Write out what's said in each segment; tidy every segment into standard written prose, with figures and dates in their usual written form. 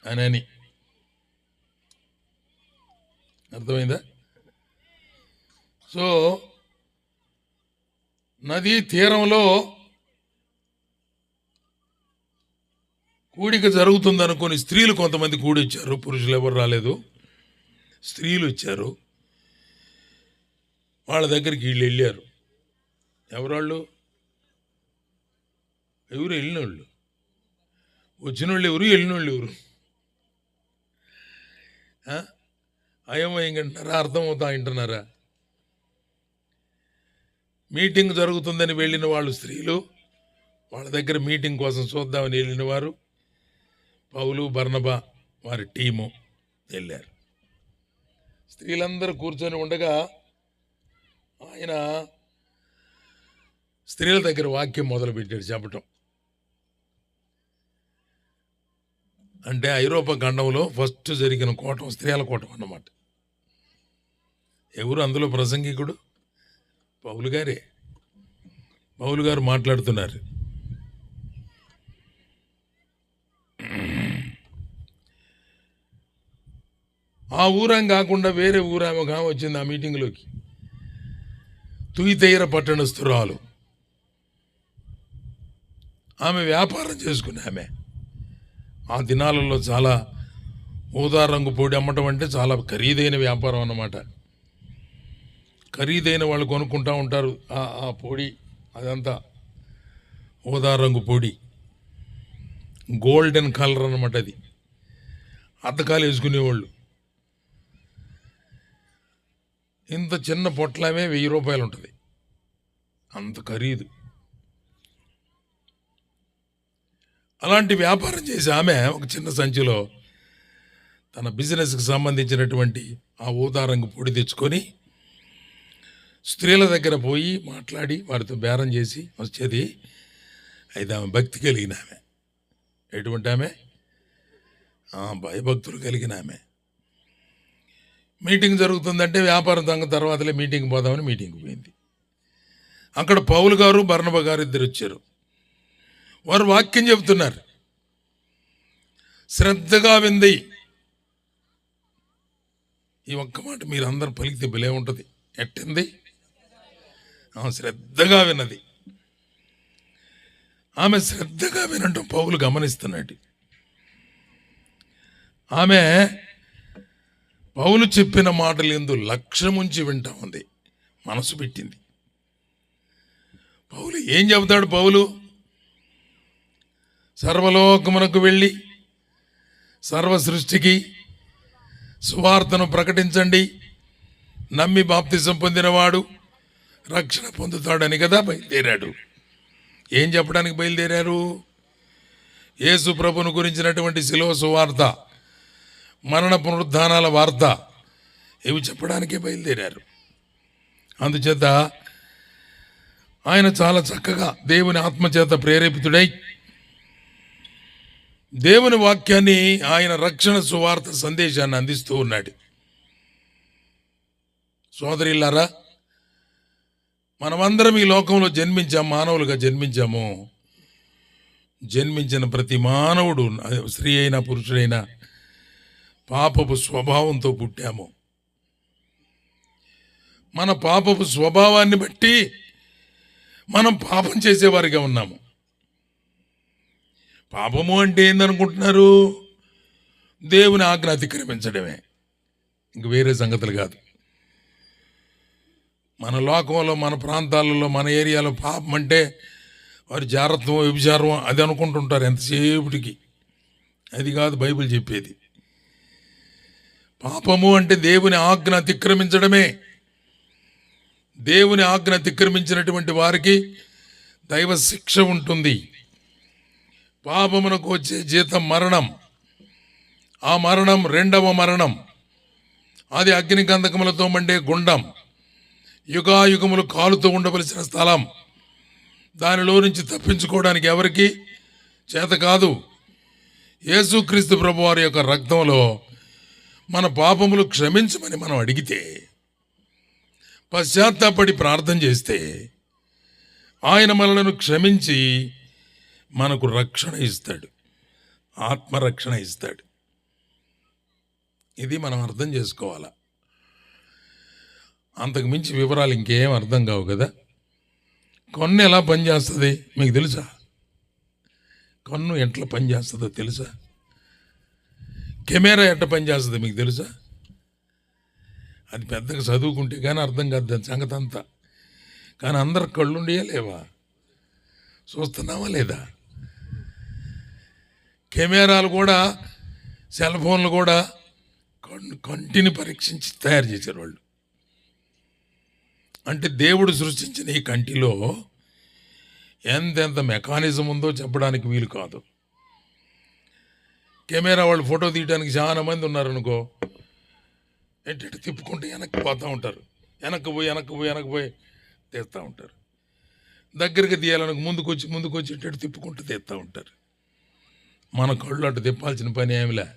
అని అర్థమైందా? సో నదీ తీరంలో కూడిక జరుగుతుందనుకొని స్త్రీలు కొంతమంది కూడిచ్చారు, పురుషులు ఎవరు రాలేదు, స్త్రీలు వచ్చారు. వాళ్ళ దగ్గరికి వీళ్ళు వెళ్ళారు. ఎవరాళ్ళు? ఎవరు వెళ్ళినోళ్ళు? వచ్చినోళ్ళు ఎవరు? వెళ్ళినోళ్ళు ఎవరు? అయోమయం అంటున్నారా? అర్థమవుతా వింటున్నారా? మీటింగ్ జరుగుతుందని వెళ్ళిన వాళ్ళు స్త్రీలు, వాళ్ళ దగ్గర మీటింగ్ కోసం చూద్దామని వెళ్ళిన వారు పౌలు బర్నబా వారి టీము వెళ్ళారు. స్త్రీలందరూ కూర్చొని ఉండగా ఆయన స్త్రీల దగ్గర వాక్యం మొదలుపెట్టాడు చెప్పటం. అంటే ఐరోపా ఖండంలో ఫస్ట్ జరిగిన కూటం స్త్రీల కూటం అన్నమాట. ఎవరు అందులో ప్రసంగికుడు? పౌలు గారే. పౌలు గారు మాట్లాడుతున్నారు. ఆ ఊరం కాకుండా వేరే ఊరామె వచ్చింది ఆ మీటింగ్లోకి. తుయితైర పట్టణస్తురాలు. ఆమె వ్యాపారం చేసుకునే ఆమె. ఆ దినాలలో చాలా ఊదా రంగు పొడి అమ్మటం అంటే చాలా ఖరీదైన వ్యాపారం అన్నమాట. ఖరీదైన వాళ్ళు కొనుక్కుంటూ ఉంటారు ఆ పొడి, అదంతా ఊదా రంగు పొడి, గోల్డెన్ కలర్ అన్నమాట. అది అద్దకాలు వేసుకునేవాళ్ళు. ఇంత చిన్న పొట్లమే 1000 రూపాయలు ఉంటుంది, అంత ఖరీదు. అలాంటి వ్యాపారం చేసి ఆమె ఒక చిన్న సంచిలో తన బిజినెస్కి సంబంధించినటువంటి ఆ ఊదారంగు పొడి తెచ్చుకొని స్త్రీల దగ్గర పోయి మాట్లాడి వారితో బేరం చేసి వచ్చేది. అయితే ఆమె భక్తి కలిగిన ఆమె. ఎటువంటి ఆమె? భయభక్తులు కలిగిన ఆమె. మీటింగ్ జరుగుతుందంటే వ్యాపారం సంగతి తర్వాతలే మీటింగ్ పోదామని మీటింగ్ పోయింది. అక్కడ పౌలు గారు బర్నబా గారు ఇద్దరు వచ్చారు. వారు వాక్యం చెబుతున్నారు. శ్రద్ధగా వింది. ఈ ఒక్క మాట మీరు అందరు పలికితే భలే ఉంటుంది. ఎట్టింది? శ్రద్ధగా విన్నది. ఆమె శ్రద్ధగా వినటం పౌలు గమనిస్తున్నాడు. ఆమె పౌలు చెప్పిన మాటలు ఎందు లక్ష్యముంచి వింటా ఉంది, మనసు పెట్టింది. పౌలు ఏం చెబుతాడు? పౌలు సర్వలోకమునకు వెళ్ళి సర్వ సృష్టికి సువార్తను ప్రకటించండి, నమ్మి బాప్తిజం పొందినవాడు రక్షణ పొందుతాడని కదా బయలుదేరాడు. ఏం చెప్పడానికి బయలుదేరారు? యేసు ప్రభును గురించినటువంటి శిలువ సువార్త, మరణ పునరుద్ధానాల వార్త, ఇవి చెప్పడానికే బయలుదేరారు. అందుచేత ఆయన చాలా చక్కగా దేవుని ఆత్మచేత ప్రేరేపితుడై దేవుని వాక్యాన్ని, ఆయన రక్షణ సువార్త సందేశాన్ని అందిస్తూ ఉన్నాడు. సోదరిల్లారా, మనమందరం ఈ లోకంలో జన్మించాము, మానవులుగా జన్మించాము. జన్మించిన ప్రతి మానవుడు, స్త్రీ అయినా పురుషుడైనా, పాపపు స్వభావంతో పుట్టాము. మన పాపపు స్వభావాన్ని బట్టి మనం పాపం చేసేవారిగా ఉన్నాము. పాపము అంటే ఏందనుకుంటున్నారు? దేవుని ఆజ్ఞ అతిక్రమించడమే, ఇంక వేరే సంగతులు కాదు. మన లోకంలో, మన ప్రాంతాలలో, మన ఏరియాలో పాపం అంటే వారి జాగ్రత్తం, వ్యభిచారం అది అనుకుంటుంటారు ఎంతసేపటికి. అది కాదు బైబిల్ చెప్పేది. పాపము అంటే దేవుని ఆజ్ఞ అతిక్రమించడమే. దేవుని ఆజ్ఞ అతిక్రమించినటువంటి వారికి దైవ శిక్ష ఉంటుంది. పాపమునకు వచ్చే జీతం మరణం. ఆ మరణం రెండవ మరణం. అది అగ్ని గంధకములతో మండే గుండం, యుగాయుగములు కాలుతూ ఉండవలసిన స్థలం. దానిలో నుంచి తప్పించుకోవడానికి ఎవరికి చేత కాదు. యేసుక్రీస్తు ప్రభువారి యొక్క రక్తంలో మన పాపములు క్షమించమని మనం అడిగితే, పశ్చాత్తాపడి ప్రార్థన చేస్తే ఆయన మనలను క్షమించి మనకు రక్షణ ఇస్తాడు, ఆత్మరక్షణ ఇస్తాడు. ఇది మనం అర్థం చేసుకోవాలి. అంతకు మించి వివరాలు ఇంకేం అర్థం కావు కదా. కన్ను ఎలా పనిచేస్తుంది మీకు తెలుసా? కన్ను ఎట్లా పనిచేస్తుందో తెలుసా? కెమెరా ఎట్లా పనిచేస్తుందో మీకు తెలుసా? అది పెద్దగా చదువుకుంటే కానీ అర్థం కాదు దాని సంగతి అంతా. కానీ అందరు కళ్ళుండియా లేవా? చూస్తున్నావా లేదా? కెమెరాలు కూడా, సెల్ ఫోన్లు కూడా కంటిని పరీక్షించి తయారు చేశారు వాళ్ళు. అంటే దేవుడు సృష్టించిన ఈ కంటిలో ఎంతెంత మెకానిజం ఉందో చెప్పడానికి వీలు కాదు. కెమెరా వాళ్ళు ఫోటో తీయడానికి చాలా మంది ఉన్నారనుకో, ఎట్టి తిప్పుకుంటే వెనక్కి పోతూ ఉంటారు. వెనక్కి పోయి తీస్తూ ఉంటారు. దగ్గరికి తీయాలనుకో ముందుకు వచ్చి ఇటు తిప్పుకుంటూ తీస్తూ ఉంటారు. మన కళ్ళు అటు తిప్పాల్సిన పని ఏమిలే.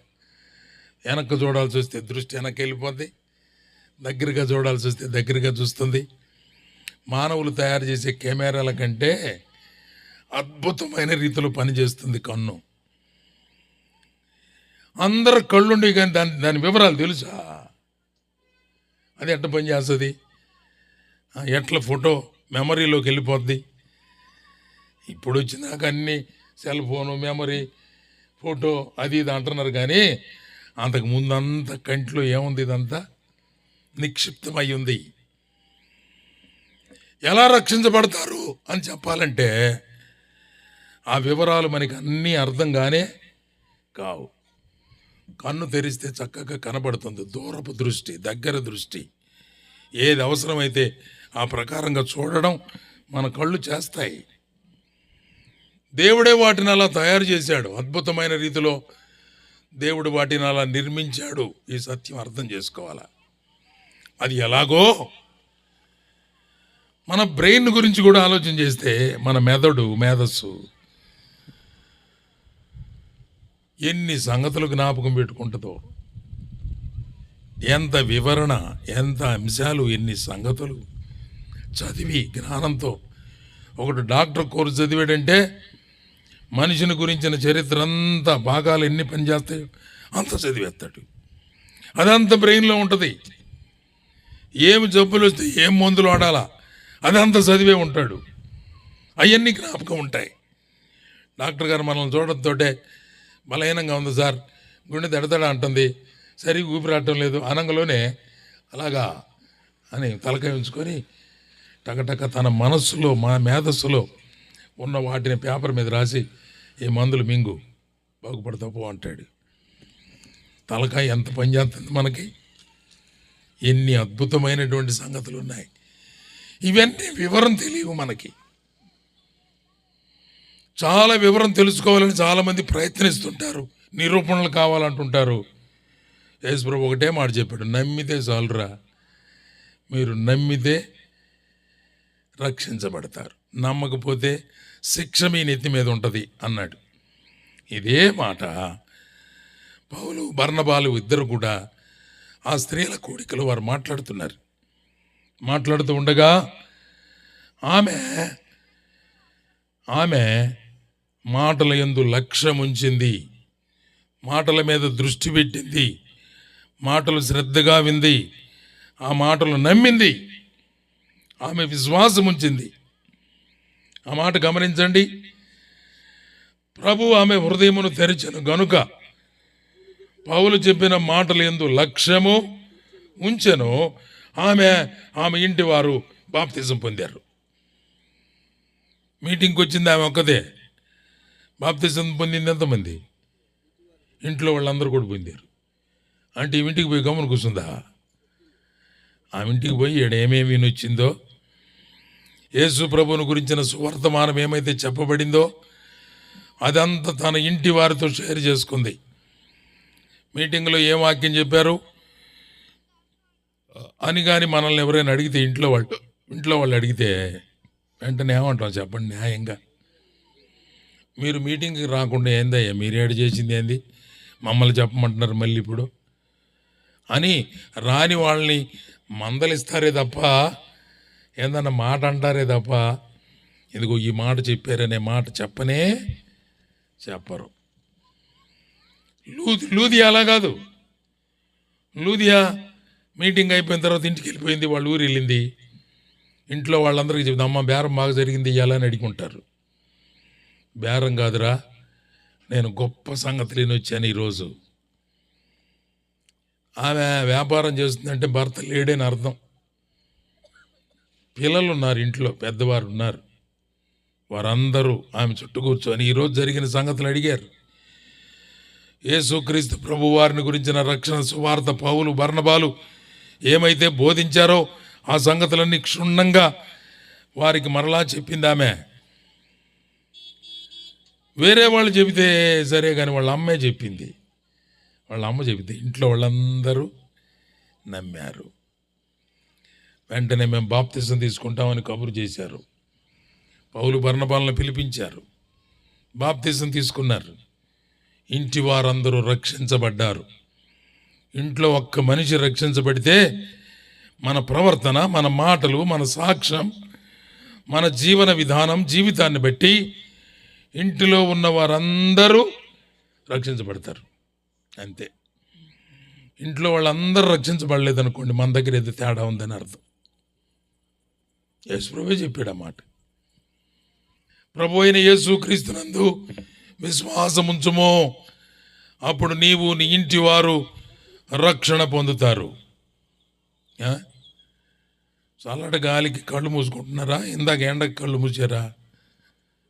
వెనక్కి చూడాల్సి వస్తే దృష్టి వెనక్కి వెళ్ళిపోద్ది, దగ్గరగా చూడాల్సి వస్తే దగ్గరగా చూస్తుంది. మానవులు తయారు చేసే కెమెరాల కంటే అద్భుతమైన రీతిలో పనిచేస్తుంది కన్ను. అందరు కళ్ళుండి కానీ దాని వివరాలు తెలుసా? అది ఎట్లా పనిచేస్తుంది? ఎట్లా ఫోటో మెమరీలోకి వెళ్ళిపోద్ది? ఇప్పుడు వచ్చినాక అన్నీ సెల్ ఫోను, మెమరీ, ఫోటో అది ఇది అంటున్నారు. కానీ అంతకు ముందంతా కంట్లో ఏముంది? ఇదంతా నిక్షిప్తమై ఉంది. ఎలా రక్షించబడతారు అని చెప్పాలంటే ఆ వివరాలు మనకి అన్నీ అర్థంగానే కావు. కన్ను తెరిస్తే చక్కగా కనబడుతుంది. దూరపు దృష్టి, దగ్గర దృష్టి, ఏది అవసరమైతే ఆ ప్రకారంగా చూడడం మన కళ్ళు చేస్తాయి. దేవుడే వాటిని అలా తయారు చేశాడు. అద్భుతమైన రీతిలో దేవుడు వాటిని అలా నిర్మించాడు. ఈ సత్యం అర్థం చేసుకోవాలా. అది ఎలాగో మన బ్రెయిన్ గురించి కూడా ఆలోచన చేస్తే, మన మేధస్సు ఎన్ని సంగతులు జ్ఞాపకం పెట్టుకుంటుందో, ఎంత వివరణ, ఎంత అంశాలు, ఎన్ని సంగతులు చదివి జ్ఞానంతో. ఒకటి డాక్టర్ కోర్సు చదివాడంటే మనిషిని గురించిన చరిత్ర అంతా, భాగాలు ఎన్ని పనిచేస్తాయో అంత చదివేస్తాడు. అదంతా బ్రెయిన్లో ఉంటుంది. ఏమి జబ్బులు వస్తే ఏం మందులు వాడాలా అదంతా చదివే ఉంటాడు. అవన్నీ జ్ఞాపకం ఉంటాయి. డాక్టర్ గారు మనల్ని చూడడంతోటే బలహీనంగా ఉంది సార్, గుండె దడదడ అంటుంది, సరిగ్గా ఊపిరాటం లేదు అనంగలోనే అలాగా అని తలకాయ ఉంచుకొని టకటక తన మనస్సులో, మేధస్సులో ఉన్న వాటిని పేపర్ మీద రాసి ఈ మందులు మింగు బాగుపడతా పో అంటాడు. తలకాయ ఎంత పనిచేస్తుంది మనకి. ఎన్ని అద్భుతమైనటువంటి సంగతులు ఉన్నాయి. ఇవన్నీ వివరం తెలియవు మనకి. చాలా వివరం తెలుసుకోవాలని చాలామంది ప్రయత్నిస్తుంటారు, నిరూపణలు కావాలంటుంటారు. యేసుప్రభు ఒకటే మాట చెప్పాడు, నమ్మితే చాలురా, మీరు నమ్మితే రక్షించబడతారు, నమ్మకపోతే శిక్ష మీ నెత్తి మీద ఉంటుంది అన్నాడు. ఇదే మాట పౌలు, బర్నబాలు ఇద్దరు కూడా ఆ స్త్రీల కూడికలో వారు మాట్లాడుతూ ఉండగా ఆమె మాటల యందు లక్ష్యం ఉంచింది, మాటల మీద దృష్టి పెట్టింది, మాటలు శ్రద్ధగా వింది, ఆ మాటలు నమ్మింది, ఆమె విశ్వాసం ఉంచింది. ఆ మాట గమనించండి. ప్రభు ఆమె హృదయమును తెరిచెను గనుక పౌలు చెప్పిన మాటల యందు లక్ష్యము ఉంచెను. ఆమె ఇంటి వారు బాప్తిజం పొందారు. మీటింగ్కి వచ్చింది ఆమె ఒక్కదే. బాప్తిజం పొందింది ఎంతమంది? ఇంట్లో వాళ్ళందరూ కూడా పొందారు. అంటే ఈ ఇంటికి పోయి గమని కూర్చుందా? ఆ ఇంటికి పోయి ఏమేమి వినొచ్చిందో, యేసు ప్రభువును గురించిన సువర్తమానం ఏమైతే చెప్పబడిందో అదంతా తన ఇంటి వారితో షేర్ చేసుకుంది. మీటింగ్లో ఏం వాక్యం చెప్పారు అని కానీ మనల్ని ఎవరైనా అడిగితే, ఇంట్లో వాళ్ళు అడిగితే వెంటనే ఏమంటాం చెప్పండి న్యాయంగా? మీరు మీటింగ్కి రాకుండా ఏందయ్యా మీరు ఏడు చేసింది ఏంది, మమ్మల్ని చెప్పమంటున్నారు మళ్ళీ ఇప్పుడు అని రాని వాళ్ళని మందలిస్తారే తప్ప, ఏందన్న మాట అంటారే తప్ప, ఇదిగో ఈ మాట చెప్పారనే మాట చెప్పరు. లూది అలా కాదు. లూదియా మీటింగ్ అయిపోయిన తర్వాత ఇంటికి వెళ్ళిపోయింది, వాళ్ళ ఊరు వెళ్ళింది. ఇంట్లో వాళ్ళందరికీ చెప్పింది, అమ్మ బేరం బాగా జరిగింది ఇవ్వాలని అడుగుంటారు. బేరం కాదురా, నేను గొప్ప సంగతి లేని వచ్చాను ఈరోజు. ఆమె వ్యాపారం చేస్తుందంటే భర్త లేడని అర్థం. పిల్లలు ఉన్నారు ఇంట్లో, పెద్దవారు ఉన్నారు. వారందరూ ఆమె చుట్టూ కూర్చొని ఈరోజు జరిగిన సంగతులు అడిగారు. యేసుక్రీస్తు ప్రభు వారిని గురించిన రక్షణ సువార్త పౌలు బర్నబాలు ఏమైతే బోధించారో ఆ సంగతులన్నీ క్షుణ్ణంగా వారికి మరలా చెప్పింది ఆమె. వేరే వాళ్ళు చెబితే సరే కానీ వాళ్ళ అమ్మే చెప్పింది. వాళ్ళ అమ్మ చెబితే ఇంట్లో వాళ్ళందరూ నమ్మారు. వెంటనే మేము బాప్తిసం తీసుకుంటామని కబురు చేశారు. పౌలు బర్నబాలను పిలిపించారు, బాప్తిసం తీసుకున్నారు. ఇంటి వారందరూ రక్షించబడ్డారు. ఇంట్లో ఒక్క మనిషి రక్షించబడితే మన ప్రవర్తన, మన మాటలు, మన సాక్ష్యం, మన జీవన విధానం, జీవితాన్ని బట్టి ఇంటిలో ఉన్న వారందరూ రక్షించబడతారు. అంతే. ఇంట్లో వాళ్ళందరూ రక్షించబడలేదనుకోండి, మన దగ్గర ఏదో తేడా ఉందని అర్థం. యేసుప్రభువే చెప్పాడు ఆ మాట. ప్రభు అయిన యేసుక్రీస్తునందు విశ్వాసం ఉంచుమో, అప్పుడు నీవు నీ ఇంటి వారు రక్షణ పొందుతారు. చల్లటి గాలికి కళ్ళు మూసుకుంటున్నారా? ఇందాక ఎండకి కళ్ళు మూసారా?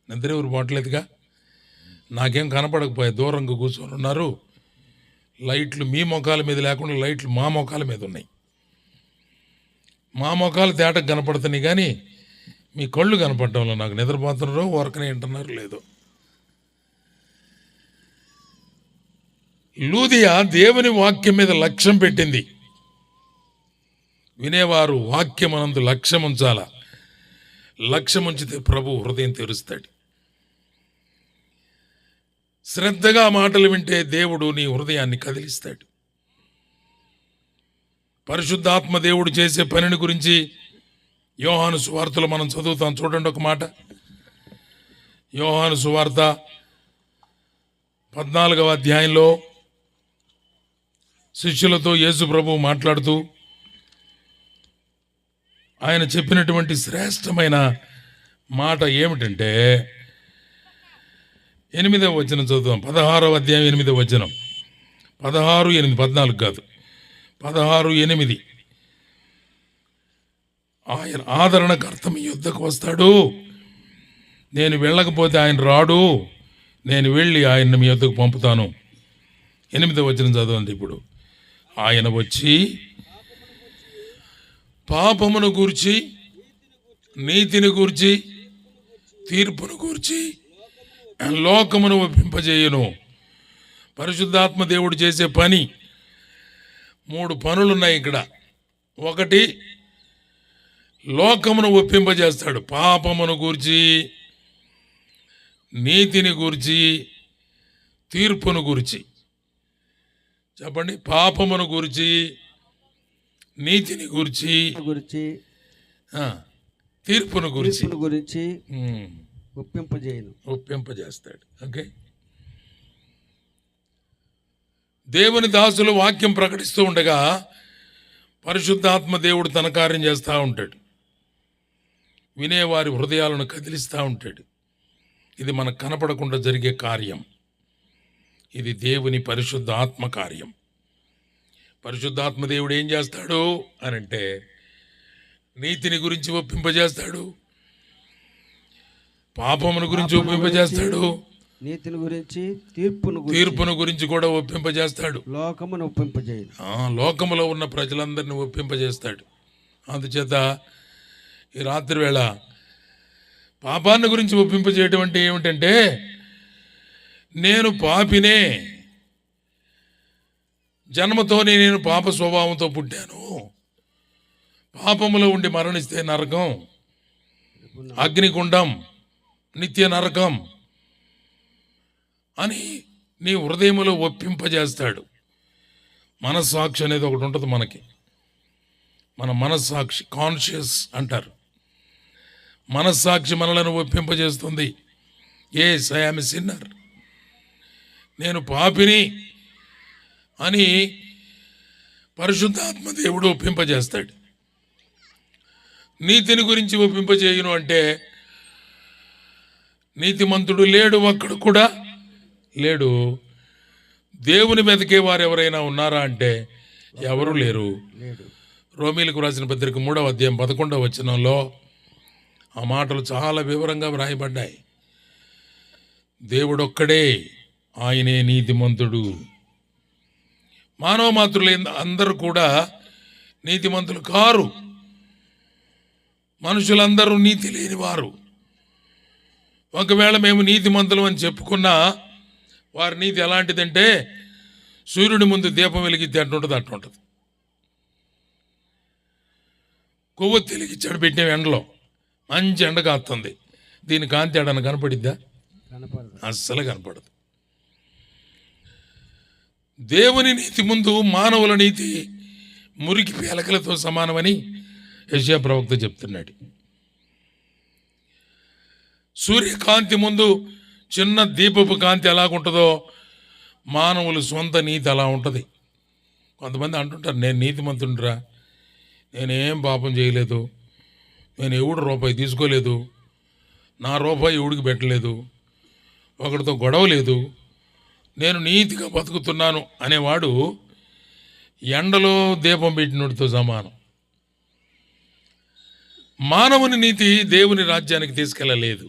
నిద్ర ఎవరు పోవట్లేదుగా. నాకేం కనపడకపోయా, దూరంగా కూర్చొని ఉన్నారు. లైట్లు మీ మొఖాల మీద లేకుండా లైట్లు మా మొఖాల మీద ఉన్నాయి. మా మొఖాలు తేటకు కనపడుతున్నాయి కానీ మీ కళ్ళు కనపడటంలో నాకు నిద్రపోతున్నారో ఊరకనే వింటున్నారు లేదో. లూదియా దేవుని వాక్యం మీద లక్ష్యం పెట్టింది. వినేవారు వాక్యమనందు లక్ష్యం ఉంచాల. లక్ష్యం ఉంచితే ప్రభు హృదయం తెరుస్తాడు. శ్రద్ధగా మాటలు వింటే దేవుడు నీ హృదయాన్ని కదిలిస్తాడు. పరిశుద్ధాత్మ దేవుడు చేసే పనిని గురించి యోహాను సువార్తలో మనం చదువుతాం. చూడండి ఒక మాట. యోహాను సువార్త 14వ అధ్యాయంలో శిష్యులతో యేసు ప్రభువు మాట్లాడుతూ ఆయన చెప్పినటువంటి శ్రేష్టమైన మాట ఏమిటంటే 8వ వచనం చదువుతాం. 16వ అధ్యాయం 8వ వచనం. 16:8, 14 కాదు, 16:8. ఆయన ఆదరణకర్త మీ యుద్ధకు వస్తాడు, నేను వెళ్ళకపోతే ఆయన రాడు, నేను వెళ్ళి ఆయన్ని మీ యుద్ధకు పంపుతాను. 8వ వచనం చదవండి ఇప్పుడు. ఆయన వచ్చి పాపమును గూర్చి, నీతిని గూర్చి, తీర్పును గూర్చి లోకమును ఒప్పింపజేయును. పరిశుద్ధాత్మ దేవుడు చేసే పని 3 పనులున్నాయి ఇక్కడ. 1, లోకమును ఒప్పింపజేస్తాడు. పాపమును గూర్చి, నీతిని గూర్చి, తీర్పును గురించి. చెప్పండి. పాపమును గురించి, నీతిని గురించి, తీర్పును గురించి ఒప్పింపజేస్తాడు. ఓకే. దేవుని దాసులు వాక్యం ప్రకటిస్తూ ఉండగా పరిశుద్ధాత్మ దేవుడు తన కార్యం చేస్తూ ఉంటాడు. వినేవారి హృదయాలను కదిలిస్తూ ఉంటాడు. ఇది మనకు కనపడకుండా జరిగే కార్యం. ఇది దేవుని పరిశుద్ధ ఆత్మ కార్యం. పరిశుద్ధాత్మ దేవుడు ఏం చేస్తాడు అనంటే నీతిని గురించి ఒప్పింపజేస్తాడు, పాపమును గురించి ఒప్పింపజేస్తాడు, నీతిని గురించి, తీర్పును గురించి కూడా ఒప్పింపజేస్తాడు. లోకమును ఒప్పింపజేయడు. లోకములో ఉన్న ప్రజలందరినీ ఒప్పింపజేస్తాడు. అందుచేత ఈ రాత్రి వేళ పాపాన్ని గురించి ఒప్పింపజేయటం అంటే ఏమిటంటే, నేను పాపినే, జన్మతోనే నేను పాప స్వభావంతో పుట్టాను, పాపములో ఉండి మరణిస్తే నరకం, అగ్నిగుండం, నిత్య నరకం అని నీ హృదయములో ఒప్పింపజేస్తాడు. మనస్సాక్షి అనేది ఒకటి ఉంటుంది మనకి. మన మనస్సాక్షి, కాన్షియస్ అంటారు. మనస్సాక్షి మనలను ఒప్పింపజేస్తుంది. Yes, I am a sinner, నేను పాపిని అని పరిశుద్ధాత్మ దేవుడు ఒప్పింపజేస్తాడు. నీతిని గురించి ఒప్పింపజేయును అంటే నీతిమంతుడు లేడు, ఒక్కడు కూడా లేడు. దేవుని వెతికే వారు ఎవరైనా ఉన్నారా అంటే ఎవరు లేరు. లేడు. రోమీలకు రాసిన పత్రిక 3వ అధ్యాయం 11వ వచనంలో ఆ మాటలు చాలా వివరంగా వ్రాయబడ్డాయి. దేవుడొక్కడే, ఆయనే నీతిమంతుడు. మానవ మాతృలు అందరూ కూడా నీతిమంతులు కారు. మనుషులందరూ నీతి లేనివారు. ఒకవేళ మేము నీతిమంతులం అని చెప్పుకున్నా వారి నీతి ఎలాంటిదంటే సూర్యుడి ముందు దీపం వెలిగితే అట్టుంటుంది, అట్టుంటుంది. కొవ్వు వెలిగించాడు పెట్టే ఎండలో, మంచి ఎండ కాస్తుంది, దీని కాంతి ఎడన కనపడిద్దా? కనపడదు, అస్సలు కనపడదు. దేవుని నీతి ముందు మానవుల నీతి మురికి పేలకలతో సమానమని యెషయా ప్రవక్త చెప్తున్నాడు. సూర్యకాంతి ముందు చిన్న దీపపు కాంతి ఎలాగుంటుందో మానవుల సొంత నీతి అలా ఉంటుంది. కొంతమంది అంటుంటారు, నేను నీతిమంతుడిరా, నేనేం పాపం చేయలేదు, నేను ఎవడు రూపాయి తీసుకోలేదు, నా రూపాయి ఎవడికి పెట్టలేదు, ఒకడితో గొడవ లేదు, నేను నీతిగా బతుకుతున్నాను అనేవాడు ఎండలో దీపం పెట్టినోడితో సమానం. మానవుని నీతి దేవుని రాజ్యానికి తీసుకెళ్ళలేదు.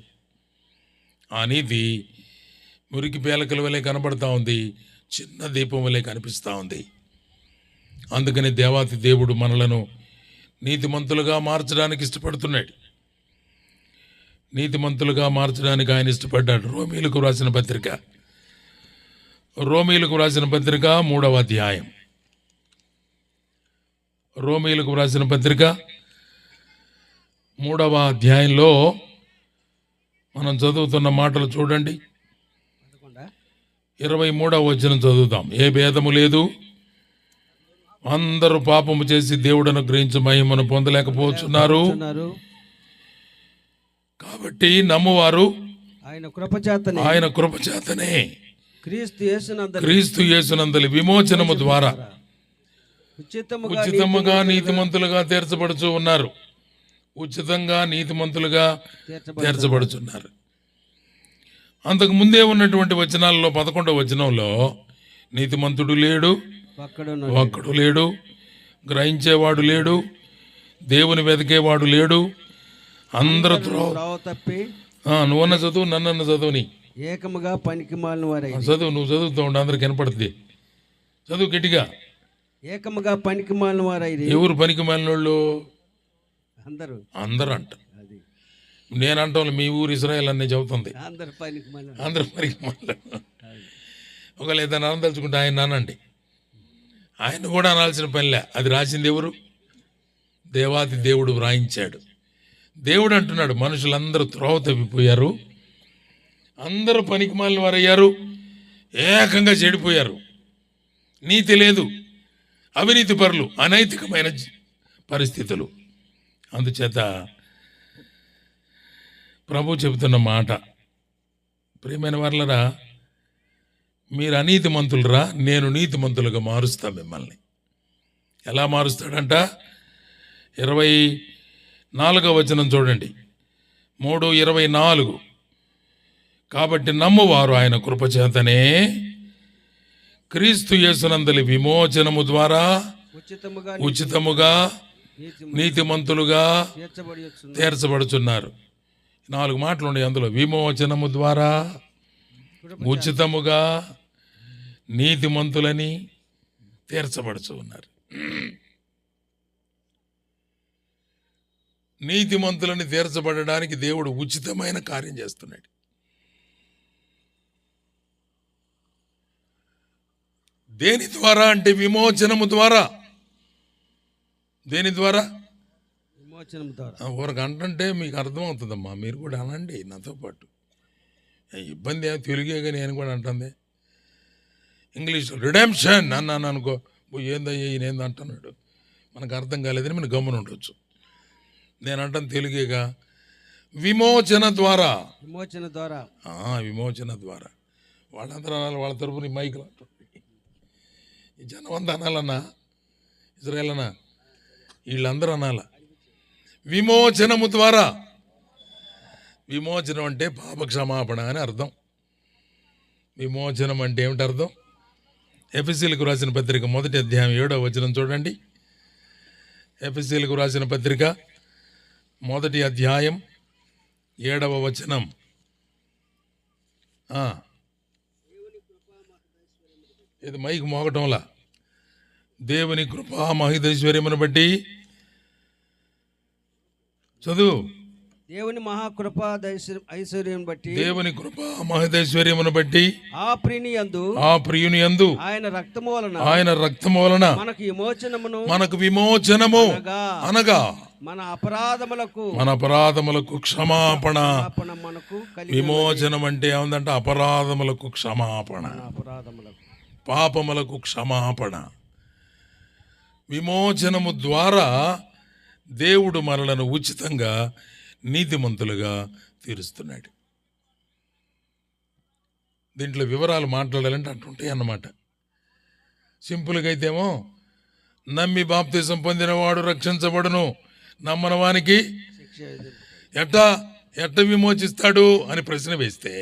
ఆ నీతి మురికి పేలకల వలె కనబడతా ఉంది, చిన్న దీపం వలె కనిపిస్తూ ఉంది. అందుకని దేవాతి దేవుడు మనలను నీతిమంతులుగా మార్చడానికి ఇష్టపడుతున్నాడు. నీతిమంతులుగా మార్చడానికి ఆయన ఇష్టపడ్డాడు. రోమీలకు రాసిన పత్రిక 3వ అధ్యాయం. రోమీలకు రాసిన పత్రిక 3వ అధ్యాయంలో మనం చదువుతున్న మాటలు చూడండి. 23వ వచనం చదువుతాం. ఏ భేదము లేదు, అందరూ పాపము చేసి దేవుడను గ్రహించి మహిమను పొందలేకపోతున్నారు. కాబట్టి నమ్మువారు ఆయన కృపచేతనే క్రీస్తు యేసునందలి విమోచనము ద్వారా ఉచితముగా నీతిమంతులుగా తీర్చబడుచు ఉన్నారు. ఉచితంగా నీతిమంతులుగా తీర్చబడుచున్నారు. అంతకు ముందే ఉన్నటువంటి వచనాల్లో 11వ వచనంలో నీతిమంతుడు లేడు, ఒక్కడు లేడు, గ్రహించేవాడు లేడు, దేవుని వెతికేవాడు లేడు, అందరూ తప్పి నువ్వన్న చదువు, నన్నన్న చదువుని ఏకముగా పనికి మాలిన వారై చదువు. నువ్వు చదువుతూ ఉండు, అందరికి వినపడుతుంది. చదువు గట్టిగా. ఏకముగా పనికి మాలిన వారై. ఎవరు పనికి మాలిన వాళ్ళు? అందరూ అంట. నేనంటాను మీ ఊరు ఇజ్రాయెల్ అనే చెబుతుంది. అందరు పనికి మాలిన. ఒకవేళ ఏదైనా అనదలుచుకుంటే ఆయన అనండి. ఆయన కూడా అనాల్సిన పనిలే. అది రాసింది ఎవరు? దేవాది దేవుడు వ్రాయించాడు. దేవుడు అంటున్నాడు, మనుషులందరూ త్రోవ తప్పిపోయారు, అందరూ పనికి మాలిన వారయ్యారు, ఏకంగా చెడిపోయారు, నీతి లేదు, అవినీతి పరులు, అనైతికమైన పరిస్థితులు. అందుచేత ప్రభు చెబుతున్న మాట, ప్రియమైన వారలరా, మీరు అనీతిమంతులరా, నేను నీతిమంతులుగా మారుస్తా మిమ్మల్ని. ఎలా మారుస్తాడంట? 24వ వచనం చూడండి. 3:24. కాబట్టి నమ్మువారు ఆయన కృపచేతనే క్రీస్తు యేసునందలి విమోచనము ద్వారా ఉచితముగా నీతిమంతులుగా తీర్చబడుచున్నారు. 4 మాటలు ఉన్నాయి అందులో. విమోచనము ద్వారా, ఉచితముగా, నీతిమంతులని తీర్చబడుచు ఉన్నారు. నీతిమంతులని తీర్చబడడానికి దేవుడు ఉచితమైన కార్యం చేస్తున్నాడు. దేని ద్వారా అంటే విమోచనము ద్వారా. దేని ద్వారా? విమోచనం ద్వారా. ఊరికి అంటే మీకు అర్థమవుతుందమ్మా, మీరు కూడా అనండి నాతో పాటు. ఇబ్బంది ఏమో తెలుగే కానీ నేను కూడా అంటుంది. ఇంగ్లీష్లో రిడెంప్షన్ అన్నాను అనుకో, ఏందయ్యా ఈయన అంటున్నాడు, మనకు అర్థం కాలేదని మనం గమ్మున ఉండొచ్చు. నేను అంటాను తెలుగేగా. విమోచన ద్వారా. విమోచన ద్వారా. వాళ్ళందరూ అనాలి, వాళ్ళ తరపున మైకులు అంటుంది. ఈ జనం అంతా అనాలన్నా ఇజ్రాయేలనా? వీళ్ళందరూ అనాల విమోచనము ద్వారా. విమోచనం అంటే పాప క్షమాపణ అని అర్థం. విమోచనం అంటే ఏమిటి అర్థం? ఎఫెసీయులకు రాసిన పత్రిక 1వ అధ్యాయం 7వ వచనం చూడండి. ఎఫెసీయులకు రాసిన పత్రిక 1వ అధ్యాయం 7వ వచనం. ఇది మైక్ మోగటంలా. దేవుని కృపా మహితైశ్వర్యమును బట్టి చదువు. దేవుని మహాకృప ఐశ్వర్యం బట్టి, దేవుని కృపా మహితైశ్వర్యమును బట్టి ఆ ప్రియుని యందు ఆయన రక్తము వలన మనకు విమోచనము అనగా మన అపరాధములకు క్షమాపణ. విమోచనం అంటే ఏముందంటే అపరాధములకు క్షమాపణ, పాపములకు క్షమాపణ. విమోచనము ద్వారా దేవుడు మనలను ఉచితంగా నీతిమంతులుగా తీరుస్తున్నాడు. దీంట్లో వివరాలు మాట్లాడాలంటే అట్టుంటాయి అన్నమాట. సింపుల్గా అయితేమో నమ్మి బాప్తిసం పొందినవాడు రక్షించబడును, నమ్మని వానికి ఎట్ట విమోచిస్తాడు అని ప్రశ్న వేస్తే,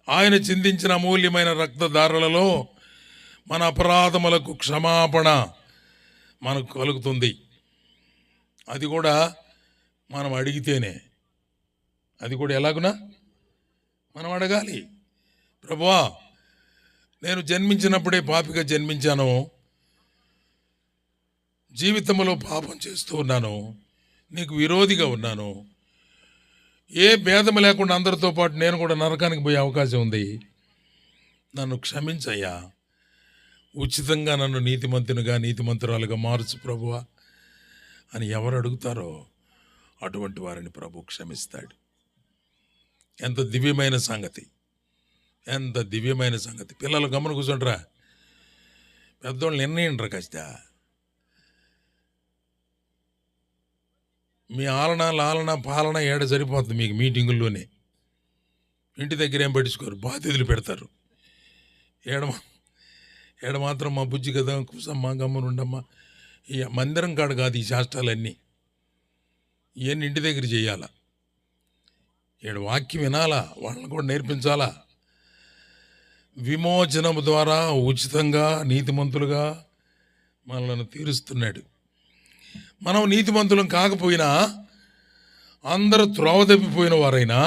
ఆయన చిందించిన అమూల్యమైన రక్తధారలలో మన అపరాధములకు క్షమాపణ మనకు కలుగుతుంది. అది కూడా మనం అడిగితేనే. అది కూడా ఎలాగునా మనం అడగాలి. ప్రభువా, నేను జన్మించినప్పుడే పాపిగా జన్మించాను, జీవితంలో పాపం చేస్తూ ఉన్నాను, నీకు విరోధిగా ఉన్నాను, ఏ భేదం లేకుండా అందరితో పాటు నేను కూడా నరకానికి పోయే అవకాశం ఉంది, నన్ను క్షమించయ్యా, ఉచితంగా నన్ను నీతిమంతునిగా నీతిమంతురాలుగా మార్చు ప్రభువా అని ఎవరు అడుగుతారో అటువంటి వారిని ప్రభు క్షమిస్తాడు. ఎంత దివ్యమైన సంగతి, ఎంత దివ్యమైన సంగతి. పిల్లలు గమన కూర్చుంటారా, పెద్దోళ్ళు నిర్ణయండ్రా కాస్త. మీ ఆలన పాలన ఏడ సరిపోతుంది మీకు మీటింగుల్లోనే. ఇంటి దగ్గర ఏం పట్టించుకోరు, బాధ్యతలు పెడతారు. ఏడ మాత్రం మా బుజ్జి కదా కూసమ్మా గమ్మునుండమ్మా. ఈ మందిరం కాడ కాదు ఈ శాస్త్రాలన్నీ, ఇవన్నీ ఇంటి దగ్గర చేయాలా. ఏడు వాక్యం వినాలా, వాళ్ళని కూడా నేర్పించాలా. విమోచనము ద్వారా ఉచితంగా నీతిమంతులుగా మనల్ని తీరుస్తున్నాడు. మనం నీతిమంతులం కాకపోయినా, అందరూ త్రోవ తప్పిపోయిన వారైనా,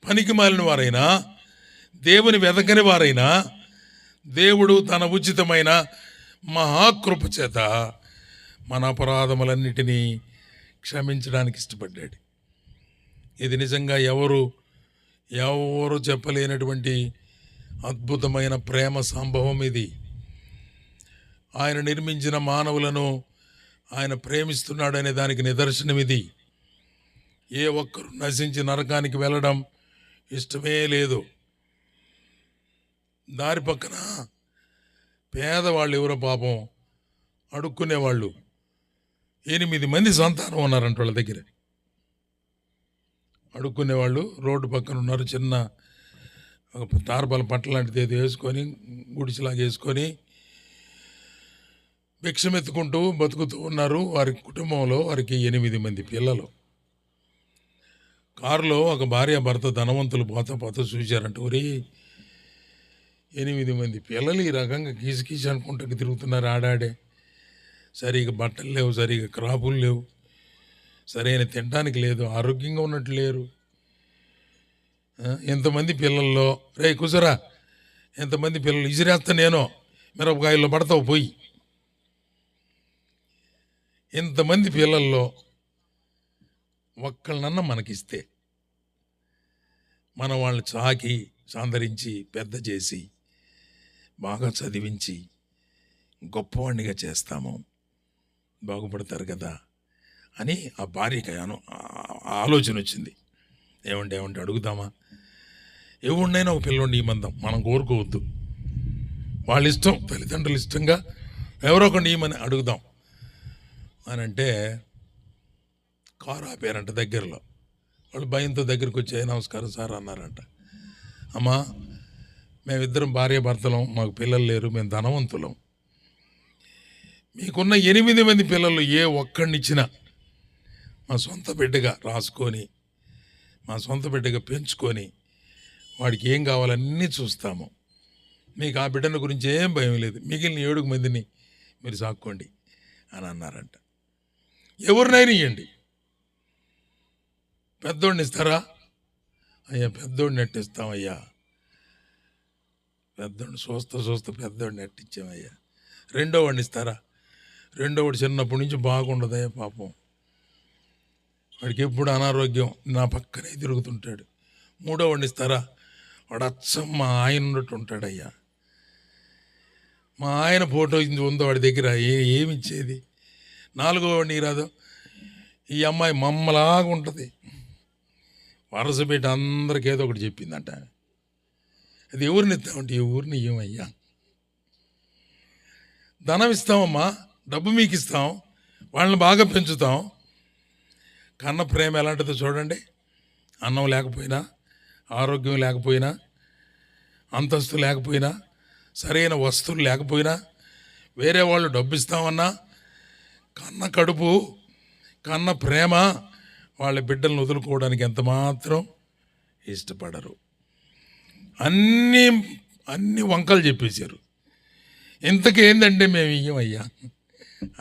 పనికి మాలిన వారైనా, దేవుని వెదకని వారైనా, దేవుడు తన ఉచితమైన మహాకృప చేత మన అపరాధములన్నిటినీ క్షమించడానికి ఇష్టపడ్డాడు. ఇది నిజంగా ఎవరు చెప్పలేనటువంటి అద్భుతమైన ప్రేమ సంభవం ఇది. ఆయన నిర్మించిన మానవులను ఆయన ప్రేమిస్తున్నాడనే దానికి నిదర్శనం ఇది. ఏ ఒక్కరు నశించి నరకానికి వెళ్ళడం ఇష్టమే లేదు. దారి పక్కన పేదవాళ్ళు ఎవరో పాపం అడుక్కునేవాళ్ళు 8 మంది సంతానం ఉన్నారంట వాళ్ళ దగ్గర. అడుక్కునేవాళ్ళు రోడ్డు పక్కన ఉన్నారు. చిన్న ఒక టార్పాల పట్ల లాంటిది ఏదో వేసుకొని, గుడిసెలాగా వేసుకొని భిక్షమెత్తుకుంటూ బతుకుతూ ఉన్నారు. వారి కుటుంబంలో వారికి 8 మంది పిల్లలు. కారులో ఒక భార్య భర్త ధనవంతులు పోతా చూశారంట. ఒరే, 8 మంది పిల్లలు ఈ రకంగా కీసి అనుకుంటూ తిరుగుతున్నారు ఆడాడే. సరిగా బట్టలు లేవు, సరిగా క్రాపులు లేవు, సరైన తినడానికి లేదు, ఆరోగ్యంగా ఉన్నట్టు లేరు. ఎంతమంది పిల్లల్లో రే కుసరా, ఎంతమంది పిల్లలు ఇసిరేస్తా నేను, మిరపకాయల్లో పడతావు పోయి. ఇంతమంది పిల్లల్లో ఒక్కళ్ళనన్నా మనకిస్తే మనం వాళ్ళని చాకి సాందరించి పెద్ద చేసి బాగా చదివించి గొప్పవాడినిగా చేస్తాము, బాగుపడతారు కదా అని ఆ భార్యకి ఆలోచన వచ్చింది. ఏమంటే అడుగుదామా? ఎవరినైనా ఒక పిల్లోడిని ఇమ్మందాం, మనం కోరుకోవద్దు. వాళ్ళ ఇష్టం, తల్లిదండ్రులు ఇష్టంగా ఎవరో ఒకరిని ఇమ్మని అడుగుదాం అని అంటే కారు ఆపారంట దగ్గరలో. వాళ్ళు భయంతో దగ్గరికి వచ్చి నమస్కారం సార్ అన్నారంట. అమ్మా, మేమిద్దరం భార్య భర్తలం, మాకు పిల్లలు లేరు, మేము ధనవంతులం, మీకున్న 8 మంది పిల్లలు ఏ ఒక్కడినిచ్చినా మా సొంత బిడ్డగా రాసుకొని, మా సొంత బిడ్డగా పెంచుకొని, వాడికి ఏం కావాలన్నీ చూస్తాము. మీకు ఆ బిడ్డల గురించి ఏం భయం లేదు, మిగిలిన 7 మందిని మీరు సాక్కోండి అని అన్నారంట. ఎవరినైనా ఇవ్వండి. పెద్దోడిని ఇస్తారా? అయ్యా పెద్దోడిని నెట్టిస్తామయ్యా, పెద్దోడిని చూస్తూ పెద్దోడిని నెట్టించామయ్యా. రెండోవాడిని ఇస్తారా? రెండోవాడు చిన్నప్పటి నుంచి బాగుండదయ్యా పాపం, వాడికి ఎప్పుడు అనారోగ్యం, నా పక్కనే తిరుగుతుంటాడు. మూడోవాడిని ఇస్తారా? వాడు అచ్చం మా ఆయన ఉన్నట్టు ఉంటాడయ్యా, మా ఆయన ఫోటో ఉందో వాడి దగ్గర, ఏమిచ్చేది. నాలుగోవాడిని రాదు, ఈ అమ్మాయి మమ్మలాగా ఉంటుంది, వరస పెట్టి అందరికి ఏదో ఒకటి చెప్పిందంట. అది ఎవరిని ఇస్తామంటే ఎవరిని ఇవ్వమయ్యా. ధనం ఇస్తామమ్మా, డబ్బు మీకు ఇస్తాం, వాళ్ళని బాగా పెంచుతాం. కన్న ప్రేమ ఎలాంటిదో చూడండి. అన్నం లేకపోయినా, ఆరోగ్యం లేకపోయినా, అంతస్తు లేకపోయినా, సరైన వస్తువులు లేకపోయినా, వేరే వాళ్ళు డబ్బు ఇస్తామన్నా, కన్న కడుపు, కన్న ప్రేమ వాళ్ళ బిడ్డలను వదులుకోవడానికి ఎంత మాత్రం ఇష్టపడరు. అన్ని వంకలు చెప్పేశారు. ఇంతకేందంటే మేము ఇయ్యమయ్యా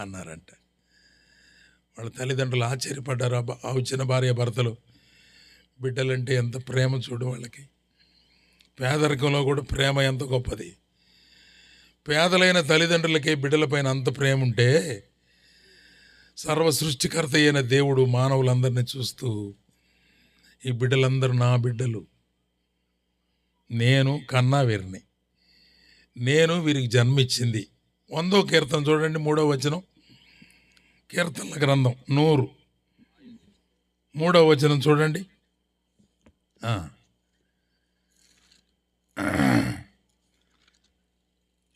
అన్నారంట. వాళ్ళ తల్లిదండ్రులు ఆశ్చర్యపడ్డారు. ఆ వచ్చిన భార్య భర్తలు, బిడ్డలంటే ఎంత ప్రేమ చూడు వాళ్ళకి. పేదరికంలో కూడా ప్రేమ ఎంత గొప్పది. పేదలైన తల్లిదండ్రులకి బిడ్డలపైన అంత ప్రేమ ఉంటే, సర్వ సృష్టికర్త అయిన దేవుడు మానవులందరినీ చూస్తూ, ఈ బిడ్డలందరూ నా బిడ్డలు, నేను కన్నా వీరిని, నేను వీరికి జన్మిచ్చింది. 100వ కీర్తన చూడండి, 3వ వచనం, కీర్తనల గ్రంథం 100, 3వ వచనం చూడండి.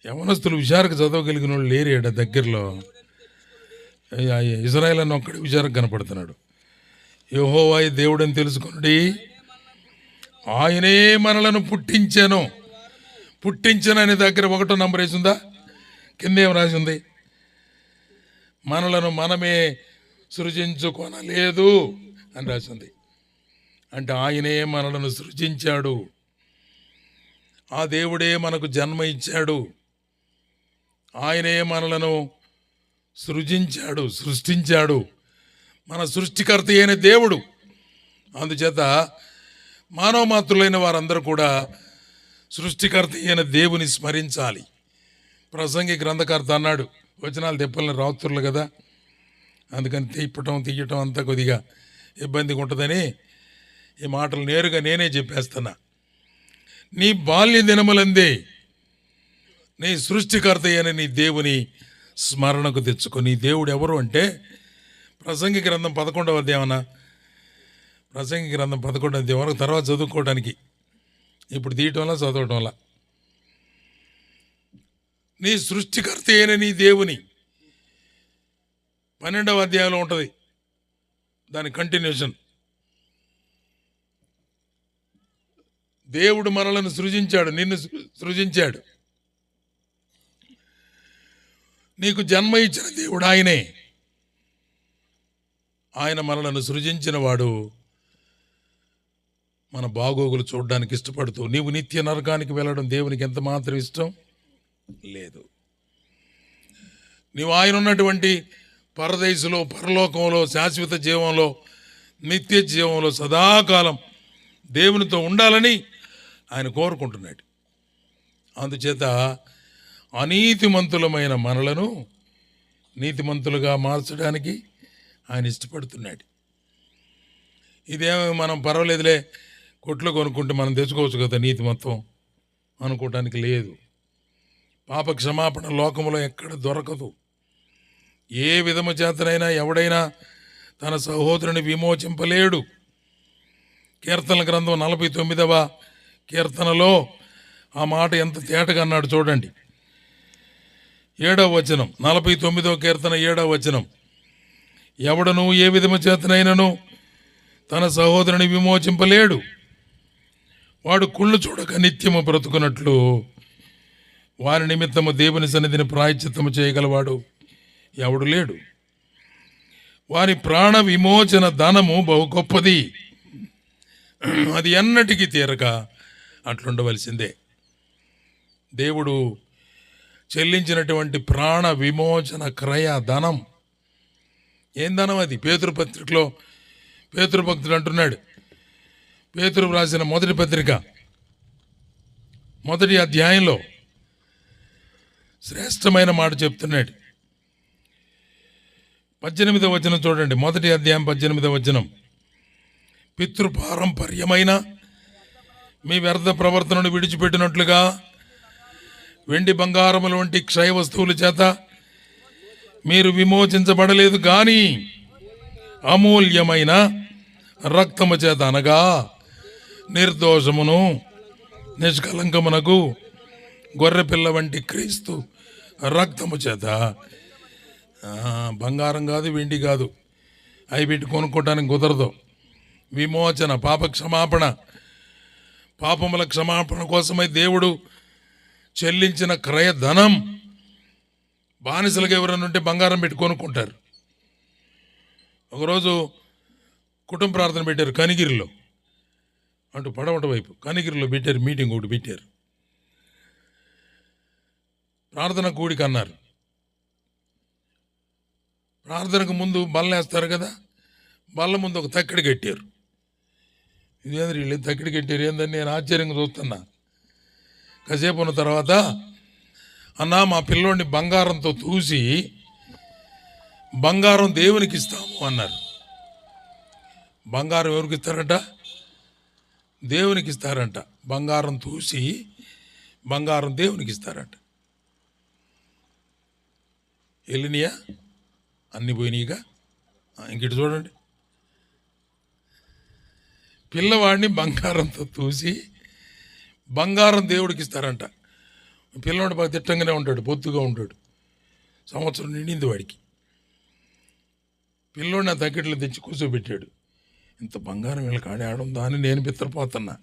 యవనస్తులు విచారక చదవగలిగిన వాళ్ళు లేరేట దగ్గరలో. ఇజ్రాయేల్ అని ఒక్కడి విచారక కనపడుతున్నాడు. యెహోవా దేవుడని తెలుసుకుని, ఆయనే మనలను పుట్టించాను. పుట్టించను అనే దగ్గర 1వ నంబర్ వేసిందా? కింద ఏం రాసి ఉంది? మనలను మనమే సృజించుకొనలేదు అని రాసింది. అంటే ఆయనే మనలను సృజించాడు, ఆ దేవుడే మనకు జన్మ ఇచ్చాడు, ఆయనే మనలను సృష్టించాడు. మన సృష్టికర్త అయిన దేవుడు. అందుచేత మానవ మాతృలైన వారందరూ కూడా సృష్టికర్త అయిన దేవుని స్మరించాలి. ప్రసంగి గ్రంథకర్త అన్నాడు, వచనాలు తెప్పలని రాత్రులు కదా, అందుకని తీయటం అంతా కొద్దిగా ఇబ్బందిగా ఉంటుందని ఈ మాటలు నేరుగా నేనే చెప్పేస్తున్నా. నీ బాల్య దినములందే నీ సృష్టికర్త అయిన నీ దేవుని స్మరణకు తెచ్చుకో. నీ దేవుడు ఎవరు అంటే, ప్రసంగి గ్రంథం 11వ అధ్యాయం, ప్రసంగి గ్రంథం 11వ అధ్యాయం వరకు తర్వాత చదువుకోవడానికి, ఇప్పుడు తీయటం వల్ల చదవటం వల్ల. నీ సృష్టికర్త అయిన నీ దేవుని 12వ అధ్యాయంలో ఉంటుంది, దాని కంటిన్యూషన్. దేవుడు మనలను సృజించాడు, నిన్ను సృజించాడు, నీకు జన్మ ఇచ్చిన దేవుడు ఆయనే. ఆయన మనలను సృజించిన వాడు మన బాగోగులు చూడడానికి ఇష్టపడుతూ, నీవు నిత్య నరకానికి వెళ్ళడం దేవునికి ఎంత మాత్రం ఇష్టం లేదు. నీవు ఆయన ఉన్నటువంటి పరదేశంలో, పరలోకంలో, శాశ్వత జీవంలో, నిత్య జీవంలో సదాకాలం దేవునితో ఉండాలని ఆయన కోరుకుంటున్నాడు. అందుచేత అనీతిమంతులమైన మనలను నీతిమంతులుగా మార్చడానికి ఆయన ఇష్టపడుతున్నాడు. ఇదేమో మనం పర్వాలేదులే, కొట్లో కొనుక్కుంటే మనం తెచ్చుకోవచ్చు కదా నీతిమత్వం అనుకోవటానికి లేదు. పాప క్షమాపణ లోకంలో ఎక్కడ దొరకదు. ఏ విధము చేతనైనా ఎవడైనా తన సహోదరుని విమోచింపలేడు. కీర్తనల గ్రంథం 49వ కీర్తనలో ఆ మాట ఎంత తేటగా అన్నాడు చూడండి. 7వ వచనం, 49వ కీర్తన 7వ వచనం, ఎవడను ఏ విధము చేతనైనను తన సహోదరుని విమోచింపలేడు. వాడు కుళ్ళు చూడక నిత్యము బ్రతుకున్నట్లు వారి నిమిత్తము దేవుని సన్నిధిని ప్రాయశ్చిత్తము చేయగలవాడు ఎవడు లేడు. వారి ప్రాణ విమోచన ధనము బహు గొప్పది, అది ఎన్నటికీ తీరక అట్లుండవలసిందే. దేవుడు చెల్లించినటువంటి ప్రాణ విమోచన క్రయ ధనం ఏం ధనం అది? పేతురుపత్రికలో పేతురుభక్తుడు అంటున్నాడు, పేతురు రాసిన మొదటి పత్రిక మొదటి అధ్యాయంలో శ్రేష్టమైన మాట చెప్తున్నాడు. 18వ వచనం చూడండి, మొదటి అధ్యాయం 18వ వచనం. పితృపారంపర్యమైన మీ వ్యర్థ ప్రవర్తనను విడిచిపెట్టినట్లుగా వెండి బంగారముల వంటి క్షయ వస్తువుల చేత మీరు విమోచించబడలేదు గాని అమూల్యమైన రక్తము చేత, అనగా నిర్దోషమును నిష్కలంకమునకు గొర్రెపిల్ల వంటి క్రీస్తు రక్తము చేత. బంగారం కాదు, వెండి కాదు, అవి పెట్టి కొనుక్కోవటానికి కుదరదు. విమోచన, పాప క్షమాపణ, పాపముల క్షమాపణ కోసమై దేవుడు చెల్లించిన క్రయ ధనం. బానిసలకు ఎవరైనా ఉంటే బంగారం పెట్టి కొనుక్కుంటారు. ఒకరోజు కుటుంబ ప్రార్థన పెట్టారు కనిగిరిలో, అటు పడవట వైపు కనిగిరిలో పెట్టారు, మీటింగ్ ఒకటి పెట్టారు. ప్రార్థన కూడిక అన్నారు. ప్రార్థనకు ముందు బల్ల వేస్తారు కదా, బల్ల ముందు ఒక తక్కిడి కట్టారు. ఇదేంద్ర వీళ్ళు తక్కిడి కట్టారు ఏందని నేను ఆశ్చర్యంగా చూస్తున్నా. కాసేపు ఉన్న తర్వాత, అన్నా మా పిల్లోడిని బంగారంతో తూసి బంగారం దేవునికి ఇస్తాము అన్నారు. బంగారం ఎవరికి ఇస్తారంట? దేవునికి ఇస్తారంట. బంగారం తూసి బంగారం దేవునికి ఇస్తారంట. వెళ్ళినాయా? అన్ని పోయినాయిగా. ఇంకటి చూడండి, పిల్లవాడిని బంగారంతో తూసి బంగారం దేవుడికి ఇస్తారంట. పిల్లవాడు బాగా తిట్టంగానే ఉంటాడు, బొత్తుగా ఉంటాడు, సంవత్సరం నిండింది వాడికి. పిల్లోడిని ఆ తక్కెట్లు తెచ్చి కూర్చోబెట్టాడు. ఇంత బంగారం వీళ్ళకి ఆడాడుందా అని నేను బిత్తరపోతున్నా.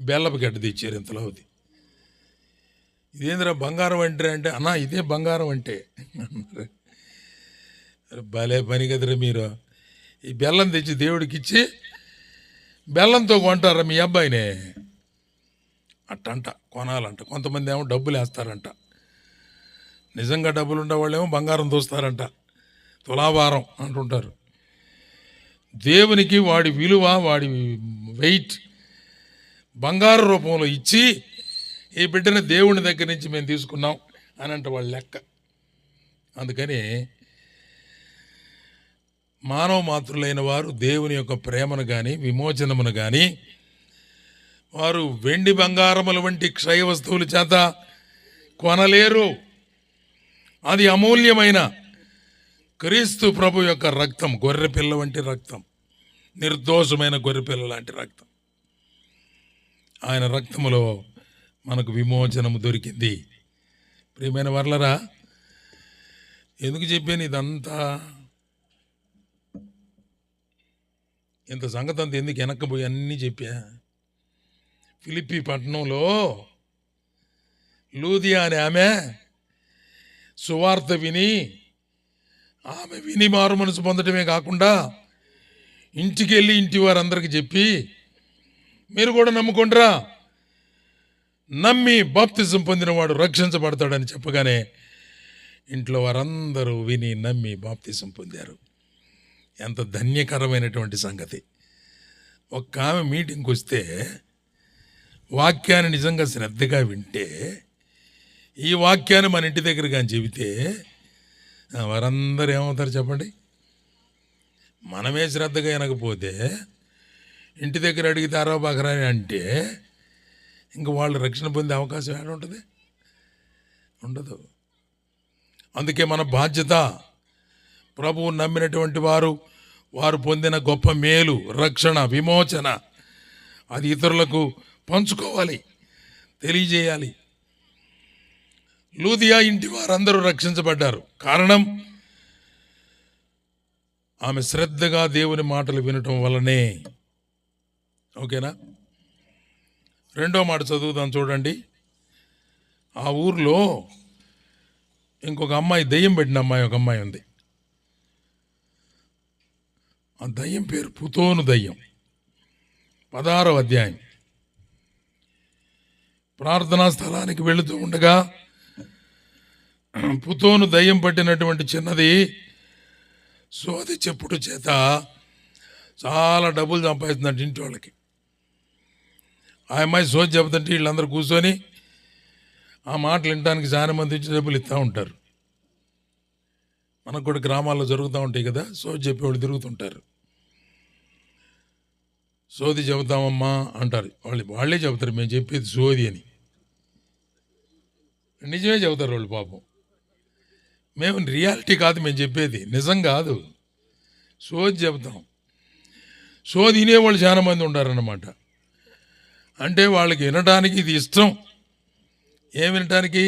బెల్లపు గడ్డ తెచ్చారు ఇంతలో. అది ఇదేంద్రా బంగారం అంటే అన్నా ఇదే బంగారం అంటే అన్నారు. భలే పని కదరా మీరు. ఈ బెల్లం తెచ్చి దేవుడికి ఇచ్చి బెల్లంతో కొంటారా మీ అబ్బాయినే? అట్టంట కొనాలంట. కొంతమంది ఏమో డబ్బులు వేస్తారంట. నిజంగా డబ్బులు ఉండేవాళ్ళేమో బంగారం దోస్తారంట, తులాభారం అంటుంటారు. దేవునికి వాడి విలువ, వాడి వెయిట్ బంగారు రూపంలో ఇచ్చి ఈ బిడ్డని దేవుని దగ్గర నుంచి మేము తీసుకున్నాం అని అంటే వాళ్ళ లెక్క. అందుకని మానవ మాతృలైన వారు దేవుని యొక్క ప్రేమను కానీ విమోచనమును కానీ వారు వెండి బంగారముల వంటి క్షయ వస్తువుల చేత కొనలేరు. అది అమూల్యమైన క్రీస్తు ప్రభు యొక్క రక్తం, గొర్రెపిల్ల వంటి రక్తం, నిర్దోషమైన గొర్రెపిల్ల లాంటి రక్తం. ఆయన రక్తములో మనకు విమోచనము దొరికింది. ప్రియమైన వర్లరా, ఎందుకు చెప్పాను ఇదంతా? ఇంత సంగతి అంతా ఎందుకు వెనక్కిపోయి అన్నీ చెప్పా. ఫిలిప్పీ పట్టణంలో లూదియా అనే ఆమె సువార్త విని మారు మనసు పొందటమే కాకుండా ఇంటికి వెళ్ళి ఇంటి వారందరికీ చెప్పి, మీరు కూడా నమ్ముకుంటారా, నమ్మి బాప్తిజం పొందినవాడు రక్షించబడతాడని చెప్పగానే ఇంట్లో వారందరూ విని నమ్మి బాప్తిజం పొందారు. ఎంత ధన్యకరమైనటువంటి సంగతి. ఒక్క ఆమె మీటింగ్కి వస్తే వాక్యాన్ని నిజంగా శ్రద్ధగా వింటే, ఈ వాక్యాన్ని మన ఇంటి దగ్గర కానీ చెబితే వారందరూ ఏమవుతారు చెప్పండి? మనమే శ్రద్ధగా వినకపోతే ఇంటి దగ్గర అడిగితే అరవ బకరాని అంటే ఇంకా వాళ్ళు రక్షణ పొందే అవకాశం ఏడ ఉంటుంది? ఉండదు. అందుకే మన బాధ్యత, ప్రభువు నమ్మినటువంటి వారు పొందిన గొప్ప మేలు, రక్షణ, విమోచన అది ఇతరులకు పంచుకోవాలి, తెలియజేయాలి. లూదియా ఇంటి వారందరూ రక్షించబడ్డారు. కారణం ఆమె శ్రద్ధగా దేవుని మాటలు వినటం వల్లనే. ఓకేనా? రెండో మాట చదువుదాం చూడండి. ఆ ఊర్లో ఇంకొక అమ్మాయి, దయ్యం పెట్టిన అమ్మాయి ఒక అమ్మాయి ఉంది. ఆ దయ్యం పేరు పుతోను దయ్యం. 16వ అధ్యాయం. ప్రార్థనా స్థలానికి వెళుతూ ఉండగా పుతోను దయ్యం పట్టినటువంటి చిన్నది సోది చెప్పుడు చేత చాలా డబ్బులు సంపాదిస్తుందంట ఇంటి వాళ్ళకి. ఆ అమ్మాయి సోది చెబుతుంటే వీళ్ళందరూ కూర్చొని ఆ మాటలు వినడానికి చాలా మంది ఇచ్చి డబ్బులు ఇస్తూ ఉంటారు. మనకు కూడా గ్రామాల్లో జరుగుతూ ఉంటాయి కదా, సోది చెప్పేవాళ్ళు తిరుగుతుంటారు. సోది చెబుతామమ్మా అంటారు. వాళ్ళే చెబుతారు మేము చెప్పేది సోది అని. నిజమే చెబుతారు వాళ్ళు పాపం. మేము రియాలిటీ కాదు మేము చెప్పేది, నిజం కాదు, సోది చెబుతాం. సోది వినేవాళ్ళు చాలా మంది ఉంటారన్నమాట. అంటే వాళ్ళకి వినడానికి ఇది ఇష్టం. ఏం వినటానికి?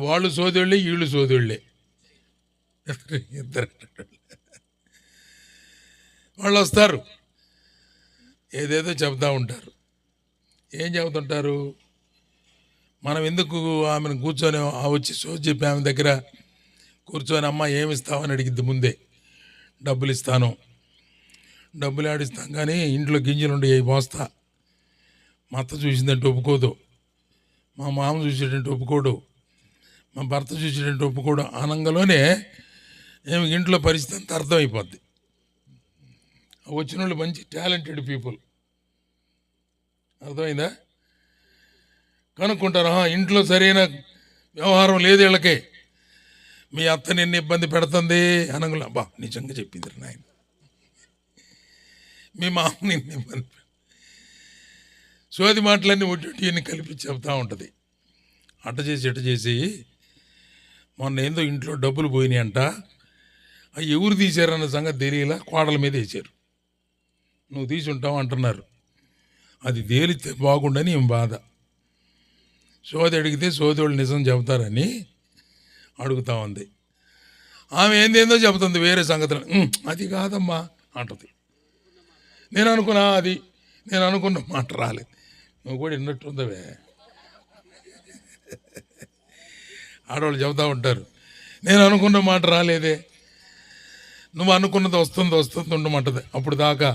వాళ్ళు సోదోళ్ళే, వీళ్ళు సోదోళ్ళే, ఇద్దరు. వాళ్ళు వస్తారు, ఏదేదో చెబుతూ ఉంటారు. ఏం చెబుతుంటారు? మనం ఎందుకు ఆమెను కూర్చొని వచ్చి సోది చెప్పి ఆమె దగ్గర కూర్చొని అమ్మ ఏమి ఇస్తావని అడిగిద్ది ముందే. డబ్బులు ఇస్తాను. డబ్బులు ఆడిస్తాం కానీ ఇంట్లో గింజలు ఉండే మోస్తా. మా అత్త చూసిందంటే ఒప్పుకోదు, మా మామ చూసేటంటే ఒప్పుకోడు, మా భర్త చూసేటంటే ఒప్పుకోడు. ఆనంగంలోనే ఏమి ఇంట్లో పరిస్థితి అంతా అర్థమైపోద్ది. వచ్చిన వాళ్ళు మంచి టాలెంటెడ్ పీపుల్. అర్థమైందా? కనుక్కుంటారు, ఇంట్లో సరైన వ్యవహారం లేదు వీళ్ళకే, మీ అత్త నిన్ను ఇబ్బంది పెడుతుంది అనగల. అబ్బా నిజంగా చెప్పింది నాయన, మీ మామ నిన్ను ఇబ్బంది సోది మాటలన్నీ ఒడ్డుని కలిపి చెప్తా ఉంటుంది. అట్ట చేసి మొన్న ఏందో ఇంట్లో డబ్బులు పోయినాయి అంట. అవి ఎవరు తీశారన్న సంగతి తెలియలా, కోడల మీద వేసారు. నువ్వు తీసి ఉంటావు అంటున్నారు. అది తేలితే బాగుండని ఏం బాధ. సోది అడిగితే సోదోళ్ళు నిజం చెబుతారని అడుగుతా ఉంది. ఆమె ఏందేందో చెబుతుంది వేరే సంగతులు. అది కాదమ్మా అంటది. నేను అనుకున్న మాట రాలేదు. నువ్వు కూడా విన్నట్టుందవే. ఆడవాళ్ళు చెబుతూ ఉంటారు, నేను అనుకున్న మాట రాలేదే, నువ్వు అనుకున్నది వస్తుంది ఉండమంటది. అప్పుడు దాకా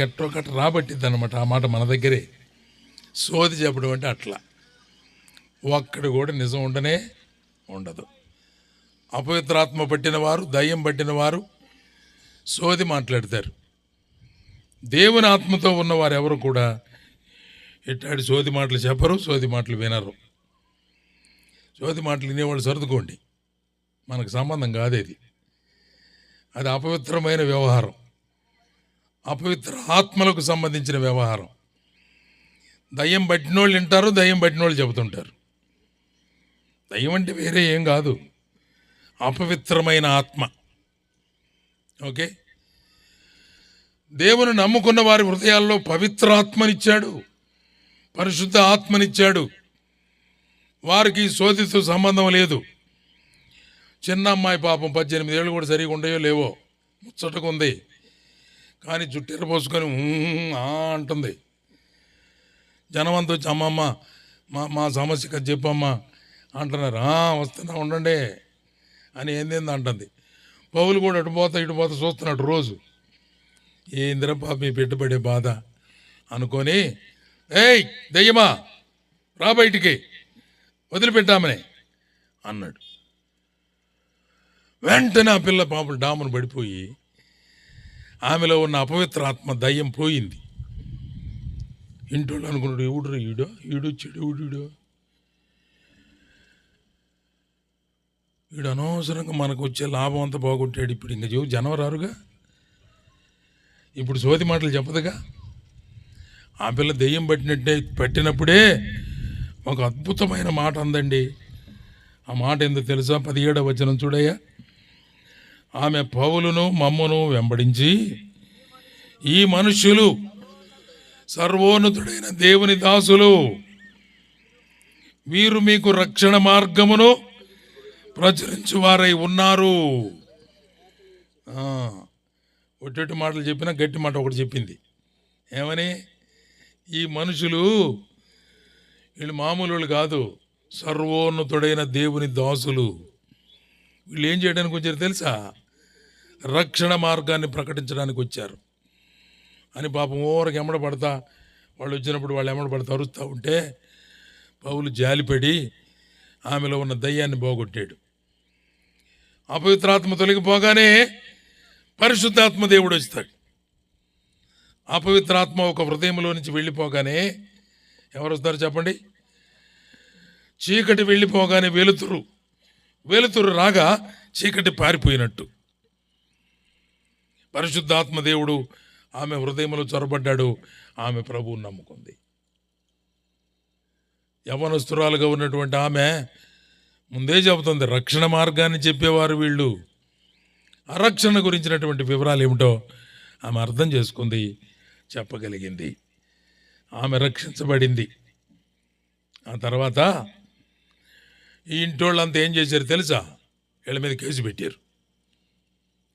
ఎట్టో కట్ట రాబట్టిద్ది అనమాట ఆ మాట మన దగ్గరే. సోది చెప్పడం అంటే అట్లా. ఒక్కడు కూడా నిజం ఉండదు. అపవిత్రాత్మ పట్టిన వారు, దయ్యం పట్టిన వారు సోది మాట్లాడతారు. దేవుని ఆత్మతో ఉన్నవారు ఎవరు కూడా ఇట్లాంటి సోది మాటలు చెప్పరు, సోది మాటలు వినరు. సోది మాటలు వినేవాళ్ళు సర్దుకోండి, మనకు సంబంధం కాదేది. అది అపవిత్రమైన వ్యవహారం, అపవిత్ర ఆత్మలకు సంబంధించిన వ్యవహారం. దయ్యం పట్టినోళ్ళు వింటారు, దయ్యం పట్టినోళ్ళు చెబుతుంటారు. దయ్యం అంటే వేరే ఏం కాదు, అపవిత్రమైన ఆత్మ. ఓకే, దేవుని నమ్ముకున్న వారి హృదయాల్లో పవిత్ర ఆత్మనిచ్చాడు, పరిశుద్ధ ఆత్మనిచ్చాడు. వారికి సోదితో సంబంధం లేదు. చిన్న అమ్మాయి పాపం 18 ఏళ్ళు కూడా సరిగా ఉండయో లేవో, ముచ్చటకు ఉంది, కానీ జుట్టెర పోసుకొని అంటుంది. జనమంతా వచ్చి అమ్మమ్మ మా సమస్య కదా చెప్పమ్మా అంటున్నారు. వస్తున్నా ఉండండి అని ఏందేంది అంటుంది. పౌలు కూడా ఇటు పోతా చూస్తున్నాడు రోజు. ఏందిరా పాప మీ పెట్టుబడే బాధ అనుకొని, ఏయ్ దయ్యమా రా బయటికి, వదిలిపెట్టామని అన్నాడు. వెంటనే ఆ పిల్ల పాపం డామును పడిపోయి ఆమెలో ఉన్న అపవిత్ర ఆత్మ దయ్యం పోయింది. ఇంటోళ్ళు అనుకున్నాడు, ఎవడు ఈడొచ్చాడు, వీడు అనవసరంగా మనకు వచ్చే లాభం అంతా బాగుంటాడు. ఇప్పుడు ఇంకా జనం రారుగా, ఇప్పుడు సోది మాటలు చెప్పదుగా. ఆ పిల్ల దెయ్యం పట్టినప్పుడే ఒక అద్భుతమైన మాట అందండి. ఆ మాట ఎందుకు తెలుసా? 17వ వచనం చూడయ్యా. ఆమె పౌలును మమ్మును వెంబడించి, ఈ మనుష్యులు సర్వోన్నతుడైన దేవుని దాసులు, వీరు మీకు రక్షణ మార్గమును ప్రచురించువారై ఉన్నారు. ఒట్టి మాటలు చెప్పినా గట్టి మాట ఒకటి చెప్పింది. ఏమని? ఈ మనుషులు వీళ్ళు మామూలు వాళ్ళు కాదు, సర్వోన్నతుడైన దేవుని దాసులు. వీళ్ళు ఏం చేయడానికి వచ్చారు తెలుసా? రక్షణ మార్గాన్ని ప్రకటించడానికి వచ్చారు అని పాపం ఓరకు ఎమ్మడపడతా, వాళ్ళు వచ్చినప్పుడు వాళ్ళు ఎమ్మడపడతా అరుస్తూ ఉంటే పౌలు జాలిపడి ఆమెలో ఉన్న దయ్యాన్ని పోగొట్టాడు. అపవిత్రాత్మ తొలగిపోగానే పరిశుద్ధాత్మ దేవుడు వస్తాడు. అపవిత్రాత్మ ఒక హృదయంలో నుంచి వెళ్ళిపోగానే ఎవరు వస్తారు చెప్పండి? చీకటి వెళ్ళిపోగానే వెలుతురు రాగా చీకటి పారిపోయినట్టు పరిశుద్ధాత్మ దేవుడు ఆమె హృదయంలో చొరబడ్డాడు. ఆమె ప్రభువుని నమ్ముకుంది. యవనస్తురాలుగా ఉన్నటువంటి ఆమె ముందే చెబుతుంది, రక్షణ మార్గాన్ని చెప్పేవారు వీళ్ళు. ఆ రక్షణ గురించినటువంటి వివరాలు ఏమిటో ఆమె అర్థం చేసుకుంది, చెప్పగలిగింది. ఆమె రక్షించబడింది. ఆ తర్వాత ఈ ఇంటోళ్ళంతా ఏం చేశారు తెలుసా? వీళ్ళ మీద కేసు పెట్టారు.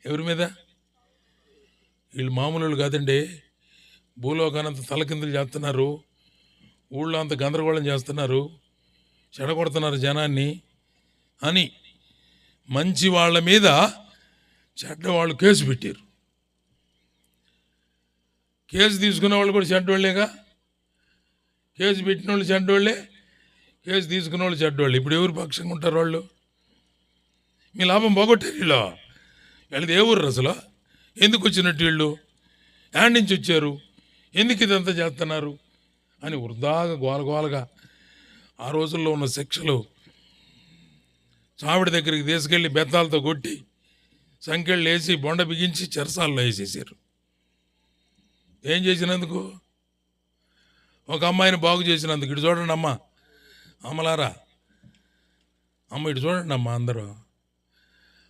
ఎవరి మీద? వీళ్ళు మామూలు కాదండి, భూలోకానంత తలకిందులు చేస్తున్నారు, ఊళ్ళో అంత గందరగోళం చేస్తున్నారు, చెడగొడుతున్నారు జనాన్ని అని మంచి వాళ్ళ మీద చెడ్డవాళ్ళు కేసు పెట్టారు. కేసు తీసుకున్న వాళ్ళు కూడా చెడ్డోళ్ళేగా. కేసు పెట్టిన వాళ్ళు చెడ్డోళ్ళే, కేసు తీసుకున్న వాళ్ళు చెడ్డోళ్ళు. ఇప్పుడు ఎవరు పక్షంగా ఉంటారు వాళ్ళు? మీ లాభం పోగొట్టారు వీళ్ళు. వీళ్ళది ఏ ఊరు అసలు? ఎందుకు వచ్చినట్టు వీళ్ళు? యాడ్ నుంచి వచ్చారు? ఎందుకు ఇదంతా చేస్తున్నారు అని వృధాగా గోలగోలగా ఆ రోజుల్లో ఉన్న శిక్షలు చావిడి దగ్గరికి తీసుకెళ్ళి బెత్తాలతో కొట్టి సంఖ్యలు వేసి బొండ బిగించి చెరసాల్లో వేసేసారు. ఏం చేసినందుకు? ఒక అమ్మాయిని బాగు చేసినందుకు. ఇటు చూడండి అమ్మ, అమ్మలారా, అమ్మ ఇటు చూడండి అమ్మ అందరూ.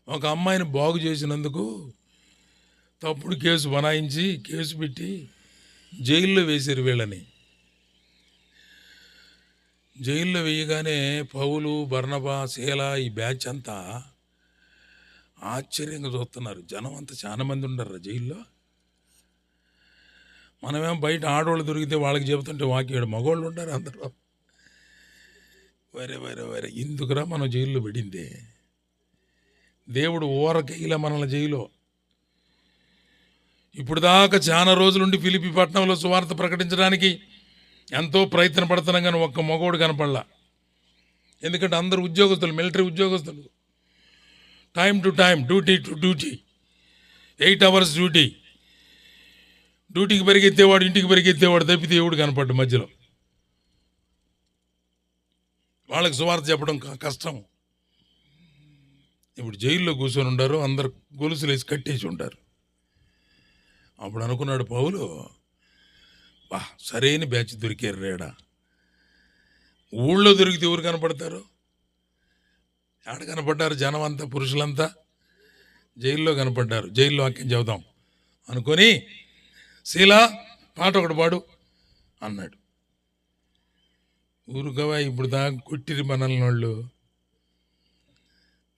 ఒక అమ్మాయిని బాగు చేసినందుకు తప్పుడు కేసు బనాయించి కేసు పెట్టి జైల్లో వేసారు వీళ్ళని. జైల్లో వేయగానే పౌలు, బర్నబా, శీల ఈ బ్యాచ్ అంతా ఆశ్చర్యంగా చూస్తున్నారు. జనం అంతా చాలా మంది ఉండరు జైల్లో. మనమేమో బయట ఆడవాళ్ళు దొరికితే వాళ్ళకి చెబుతుంటే వాక్యాడు మగవాళ్ళు ఉంటారు అందరూ. వరే ఎందుకురా మనం జైల్లో పడింది? దేవుడు ఊరకేలా మనల్ని జైల్లో. ఇప్పుడు దాకా చాలా రోజులుండి ఫిలిప్పి పట్టణంలో సువార్త ప్రకటించడానికి ఎంతో ప్రయత్నం పడుతున్నాం, కానీ ఒక్క మగవాడు కనపడలా. ఎందుకంటే అందరూ ఉద్యోగస్తులు, మిలిటరీ ఉద్యోగస్తులు. Time to time, duty to duty, 8 hours duty. డ్యూటీకి పరిగెత్తేవాడు, ఇంటికి పరిగెత్తేవాడు తప్పితే ఎవడు కనపడ్డు మధ్యలో. వాళ్ళకి సువార్త చెప్పడం కష్టం. ఇప్పుడు జైల్లో కూర్చొని ఉంటారు, అందరు గొలుసులు వేసి కట్టేసి ఉంటారు. అప్పుడు అనుకున్నాడు పౌలు, బా సరైన బ్యాచ్ దొరికారు రేడా. ఊళ్ళో దొరికితే ఎవరు కనపడతారు? ఆడ కనపడ్డారు జనం అంతా, పురుషులంతా జైల్లో కనపడ్డారు. జైల్లో వాక్యం చెబుదాం అనుకొని, శీలా పాట ఒకటి పాడు అన్నాడు. ఊరుకవా, ఇప్పుడు దాకా కొట్టిరి మనల్ని వాళ్ళు.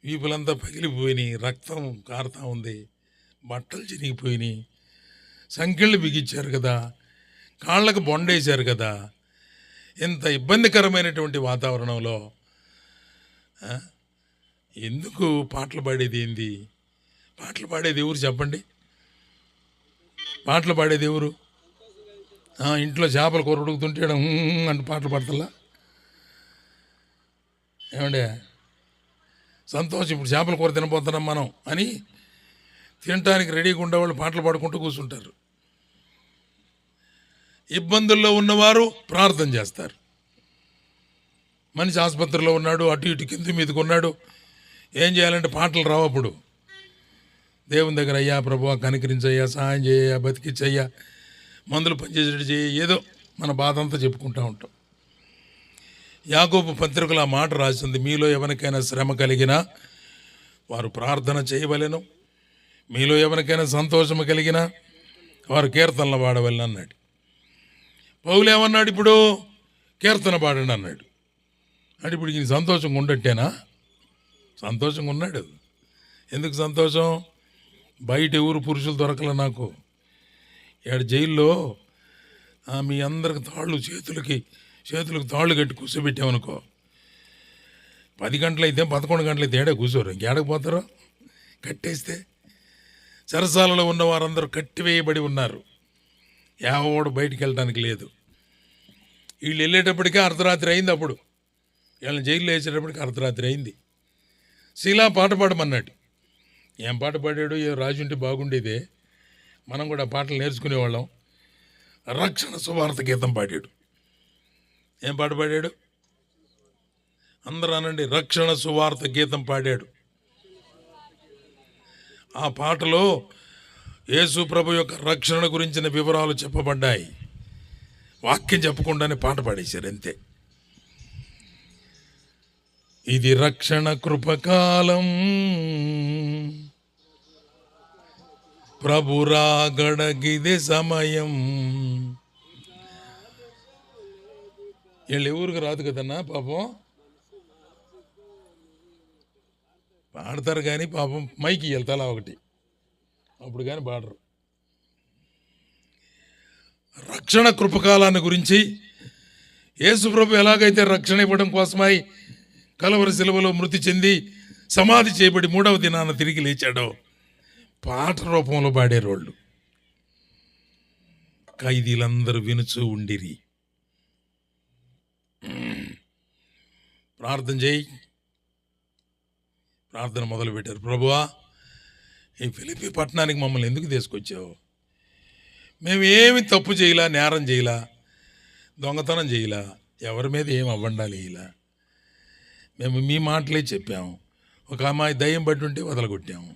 వీపులంతా పగిలిపోయినాయి, రక్తం కారుతా ఉంది, బట్టలు చినిగిపోయినాయి, సంఖ్యలు బిగించారు కదా, కాళ్ళకు బొండేశారు కదా. ఇంత ఇబ్బందికరమైనటువంటి వాతావరణంలో ఎందుకు పాటలు పాడేది ఏంది? పాటలు పాడేది ఎవరు చెప్పండి? పాటలు పాడేది ఎవరు? ఇంట్లో చేపల కూర ఉడుకుతుంటే అంటే పాటలు పాడతల్లా ఏమండే? సంతోషం, ఇప్పుడు చేపల కూర తినబోతున్నాం మనం అని తినటానికి రెడీగా ఉండేవాళ్ళు పాటలు పాడుకుంటూ కూర్చుంటారు. ఇబ్బందుల్లో ఉన్నవారు ప్రార్థన చేస్తారు. మనిషి ఆసుపత్రిలో ఉన్నాడు, అటు ఇటు కింద మీదకి ఉన్నాడు, ఏం చేయాలంటే పాటలు రావు. అప్పుడు దేవుని దగ్గర, అయ్యా ప్రభువా కనికరించయ్యా, సహాయం చేయ్యా, బతికిచ్చయ్యా, మందులు పనిచేసేటట్టు చేయ, ఏదో మన బాధ అంతా చెప్పుకుంటూ ఉంటాం. యాకోబు పత్రికలో ఆ మాట రాసింది, మీలో ఎవరికైనా శ్రమ కలిగినా వారు ప్రార్థన చేయవలెను, మీలో ఎవరికైనా సంతోషము కలిగినా వారు కీర్తనలు పాడవలెను అన్నాడు. పౌలు ఏమన్నాడు? ఇప్పుడు కీర్తన పాడండి అన్నాడు. అంటే ఇప్పుడు ఈయన సంతోషంగా ఉండట్టేనా? సంతోషంగా ఉన్నాడు. ఎందుకు సంతోషం? బయట ఎవరు పురుషులు దొరకలే నాకు. ఇక్కడ జైల్లో మీ అందరికి తాళ్ళు చేతులకు తాళ్ళు కట్టి కూర్చోబెట్టామనుకో, 10 గంటలైతే 11 గంటలైతే ఏడే కూర్చోరు, ఇంకేడకు పోతారో కట్టేస్తే. చెరసాలలో ఉన్న వారందరూ కట్టివేయబడి ఉన్నారు, ఎవడు బయటికి వెళ్ళడానికి లేదు. వీళ్ళు వెళ్ళేటప్పటికే అర్ధరాత్రి అయింది. అప్పుడు వీళ్ళని జైల్లో వేసేటప్పటికి అర్ధరాత్రి అయింది. శీలా పాట పాడమన్నాడు. ఏం పాట పాడాడు? ఏ రాజుంటే బాగుండేదే, మనం కూడా పాటలు నేర్చుకునేవాళ్ళం. రక్షణ సువార్త గీతం పాడాడు. ఏం పాట పాడాడు? అందరూ అనండి, రక్షణ సువార్త గీతం పాడాడు. ఆ పాటలో యేసు ప్రభు యొక్క రక్షణ గురించిన వివరాలు చెప్పబడ్డాయి. వాక్యం చెప్పకుండానే పాట పాడేశారు అంతే. ఇది రక్షణ కృపకాలం, ప్రభు రాగడగిదే సమయం. వీళ్ళు ఎవరికి రాదు కదన్నా పాపం, పాడతారు కానీ పాపం మైకి ఇవ్వాలి తలా ఒకటి, అప్పుడు కానీ పాడరు. రక్షణ కృపకాలాన్ని గురించి యేసుప్రభు ఎలాగైతే రక్షణ ఇవ్వడం కోసమై కలవరి శిలువలో మృతి చెంది సమాధి చేయబడి 3వ దినాన తిరిగి లేచాడో పాట రూపంలో పాడేరోళ్ళు. ఖైదీలందరూ వినుచూ ఉండిరి. ప్రార్థన చేయి. ప్రార్థన మొదలుపెట్టారు. ప్రభువా, ఈ ఫిలిప్పీ పట్టణానికి మమ్మల్ని ఎందుకు తీసుకొచ్చావు? మేము ఏమి తప్పు చేయలా, నేరం చేయలా, దొంగతనం చేయలా, ఎవరి మీద ఏం అవ్వండాలి ఇలా. మేము మీ మాటలే చెప్పాము. ఒక అమ్మాయి దయ్యం పట్టి ఉంటే వదలగొట్టాము,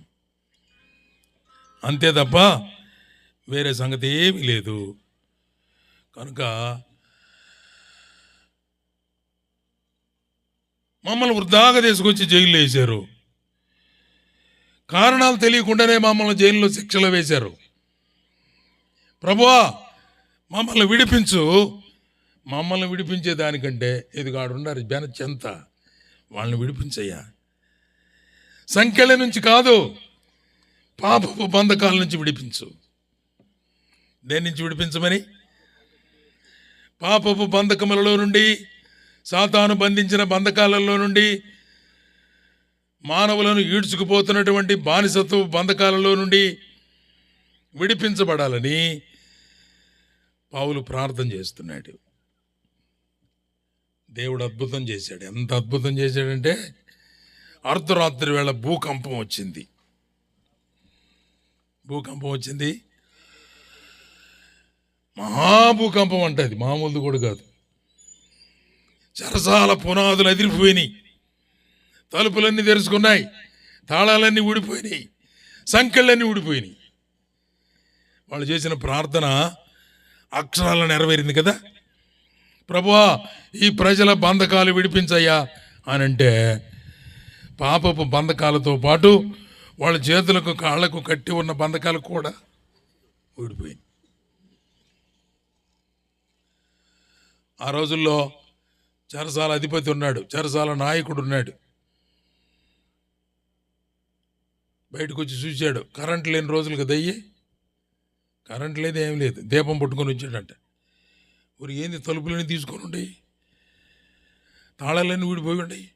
అంతే తప్ప వేరే సంగతి ఏమీ లేదు. కనుక మమ్మల్ని వృద్ధాగా తీసుకొచ్చి జైల్లో వేశారు. కారణాలు తెలియకుండానే మమ్మల్ని జైల్లో శిక్షలు వేశారు. ప్రభువా, మమ్మల్ని విడిపించు. మమ్మల్ని విడిపించే దానికంటే ఇదిగాడున్నారు జనచెంత, వాళ్ళని విడిపించయ్యా. సంఖ్యల నుంచి కాదు, పాపపు బంధకాల నుంచి విడిపించు. దేని నుంచి విడిపించమని? పాపపు బంధకములలో నుండి, సాతాను బంధించిన బంధకాలలో నుండి, మానవులను ఈడ్చుకుపోతున్నటువంటి బానిసత్వ బంధకాలలో నుండి విడిపించబడాలని పౌలు ప్రార్థన చేస్తున్నాడు. దేవుడు అద్భుతం చేశాడు. ఎంత అద్భుతం చేశాడంటే అర్ధరాత్రి వేళ భూకంపం వచ్చింది. భూకంపం వచ్చింది, మహాభూకంపం అంటే అది మామూలుది కూడా కాదు. చెరసాల పునాదులు అదిరిపోయినాయి, తలుపులన్నీ తెరుచుకున్నాయి, తాళాలన్నీ ఊడిపోయినాయి, సంఖ్యలన్నీ ఊడిపోయినాయి. వాళ్ళు చేసిన ప్రార్థన అక్షరాలను నెరవేరింది కదా. ప్రభువా, ఈ ప్రజల బంధకాలు విడిపించయ్యా అని అంటే పాపపు బంధకాలతో పాటు వాళ్ళ చేతులకు కాళ్లకు కట్టి ఉన్న బంధకాలు కూడా ఊడిపోయింది. ఆ రోజుల్లో చెరసాల అధిపతి ఉన్నాడు, చెరసాల నాయకుడు ఉన్నాడు. బయటకు వచ్చి చూశాడు. కరెంట్ లేని రోజులు కదా అయ్యి, కరెంట్ లేదు, ఏం లేదు. దీపం పట్టుకొని వచ్చాడంట. ఊరు ఏంది, తలుపులన్నీ తీసుకొని ఉండయి, తాళాలన్నీ ఊడిపోయి ఉండయి,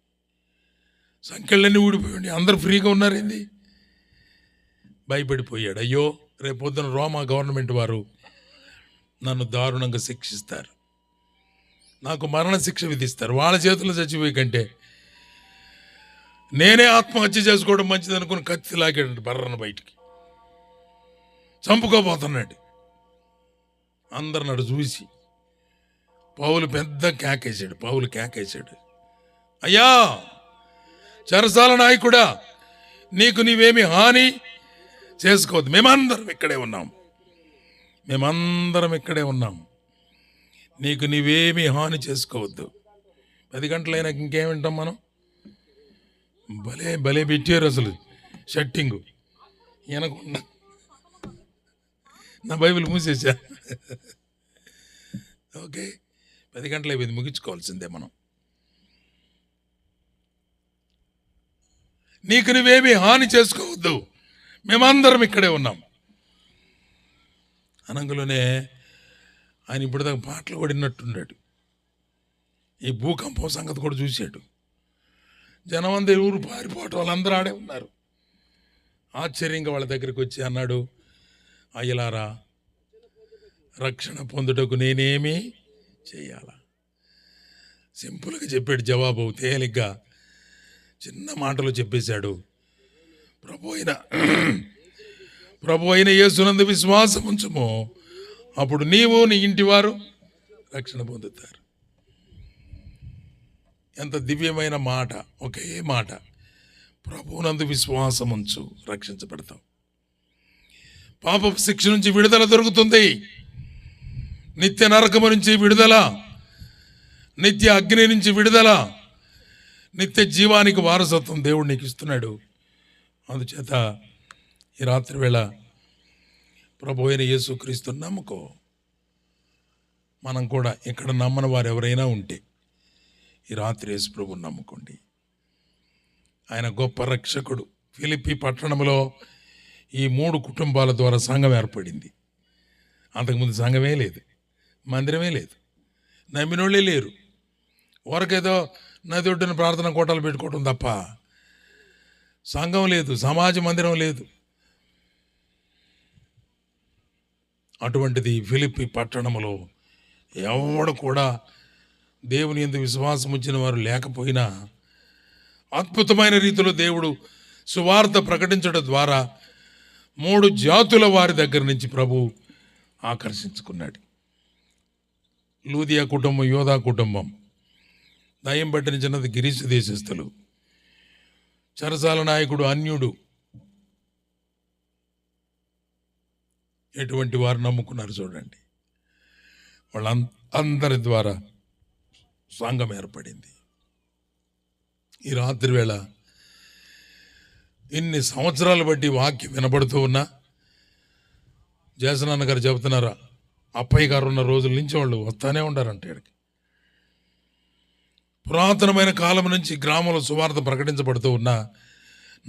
సంఖ్యలన్నీ ఊడిపోయి ఉండి, అందరు ఫ్రీగా ఉన్నారేంది? భయపడిపోయాడు. అయ్యో, రేపు పొద్దున రోమా గవర్నమెంట్ వారు నన్ను దారుణంగా శిక్షిస్తారు, నాకు మరణ శిక్ష విధిస్తారు. వాళ్ళ చేతుల్లో చచ్చిపోయి కంటే నేనే ఆత్మహత్య చేసుకోవడం మంచిది అనుకుని కత్తి లాగాడు బర్రను బయటికి, చంపుకోబోతున్నాడు. అందరు నడు చూసి పౌలు పెద్ద కేకేశాడు. పౌలు కేకేశాడు, అయ్యా చెరసాల నాయకుడా, నీకు నీవేమి హాని చేసుకోవద్దు. మేమందరం ఇక్కడే ఉన్నాం, మేమందరం ఇక్కడే ఉన్నాం, నీకు నీవేమి హాని చేసుకోవద్దు. 10 గంటలైనాక ఇంకేం వింటాం మనం? భలే భలే పెట్టారు అసలు షట్టింగు. ఈయనకున్నా నా బైబిల్ మూసేసా. ఓకే, 10 గంటలు అయిపోయింది, ముగించుకోవాల్సిందే మనం. నీకు నువ్వేమీ హాని చేసుకోవద్దు, మేమందరం ఇక్కడే ఉన్నాం అనంగలోనే ఆయన ఇప్పుడు దాకా పాటలు పడినట్టున్నాడు. ఈ భూకంపం సంగతి కూడా చూశాడు. జనం అందరూ ఊరు పారిపోవటం, వాళ్ళందరూ ఆడే ఉన్నారు. ఆశ్చర్యంగా వాళ్ళ దగ్గరికి వచ్చి అన్నాడు, అయ్యలారా, రక్షణ పొందుటకు నేనేమి చేయాలా? సింపుల్గా చెప్పాడు జవాబు, తేలిగ్గా చిన్న మాటలు చెప్పేశాడు. ప్రభు అయిన యేసునందు విశ్వాసం ఉంచుము, అప్పుడు నీవు నీ ఇంటి వారు రక్షణ పొందుతారు. ఎంత దివ్యమైన మాట! ఒకే మాట, ప్రభువునందు విశ్వాసం ఉంచు, రక్షించబడతావు. పాపపు శిక్ష నుంచి విడుదల దొరుకుతుంది, నిత్య నరకము నుంచి విడుదల, నిత్య అగ్ని నుంచి విడుదల, నిత్య జీవానికి వారసత్వం దేవుడు నీకు ఇస్తున్నాడు. అందుచేత ఈ రాత్రి వేళ ప్రభు అయిన యేసుక్రీస్తుని నమ్ముకో. మనం కూడా ఇక్కడ నమ్మని వారు ఎవరైనా ఉంటే ఈ రాత్రి యేసు ప్రభుని నమ్ముకోండి. ఆయన గొప్ప రక్షకుడు. ఫిలిప్పి పట్టణంలో ఈ 3 కుటుంబాల ద్వారా సంఘం ఏర్పడింది. అంతకుముందు సంఘమే లేదు, మందిరమే లేదు, నమ్మినోళ్ళే లేరు. ఊరకేదో నది ఒడ్డున ప్రార్థన కోటాలు పెట్టుకోవటం తప్ప సంఘం లేదు, సమాజ మందిరం లేదు. అటువంటిది ఫిలిప్పి పట్టణంలో ఎవడు కూడా దేవుని యందు విశ్వాసం ఉంచిన వారు లేకపోయినా అద్భుతమైన రీతిలో దేవుడు సువార్త ప్రకటించడం ద్వారా 3 జాతుల వారి దగ్గర నుంచి ప్రభు ఆకర్షించుకున్నాడు. లూదియా కుటుంబం, యోధా కుటుంబం, దయ్యం పట్టిన చిన్నది గిరీశ దేశస్థులు, చెరసాల నాయకుడు అన్యుడు, ఎటువంటి వారు నమ్ముకున్నారు చూడండి. వాళ్ళందరి ద్వారా సంఘం ఏర్పడింది. ఈ రాత్రి వేళ ఇన్ని సంవత్సరాలు బట్టి వాక్యం వినబడుతూ ఉన్నా, జయసనాన్న గారు చెబుతున్నారా, అప్పయ్య గారు ఉన్న రోజుల నుంచి వాళ్ళు వస్తానే ఉండారంట ఇక్కడికి. పురాతనమైన కాలం నుంచి గ్రామంలో సువార్త ప్రకటించబడుతూ ఉన్నా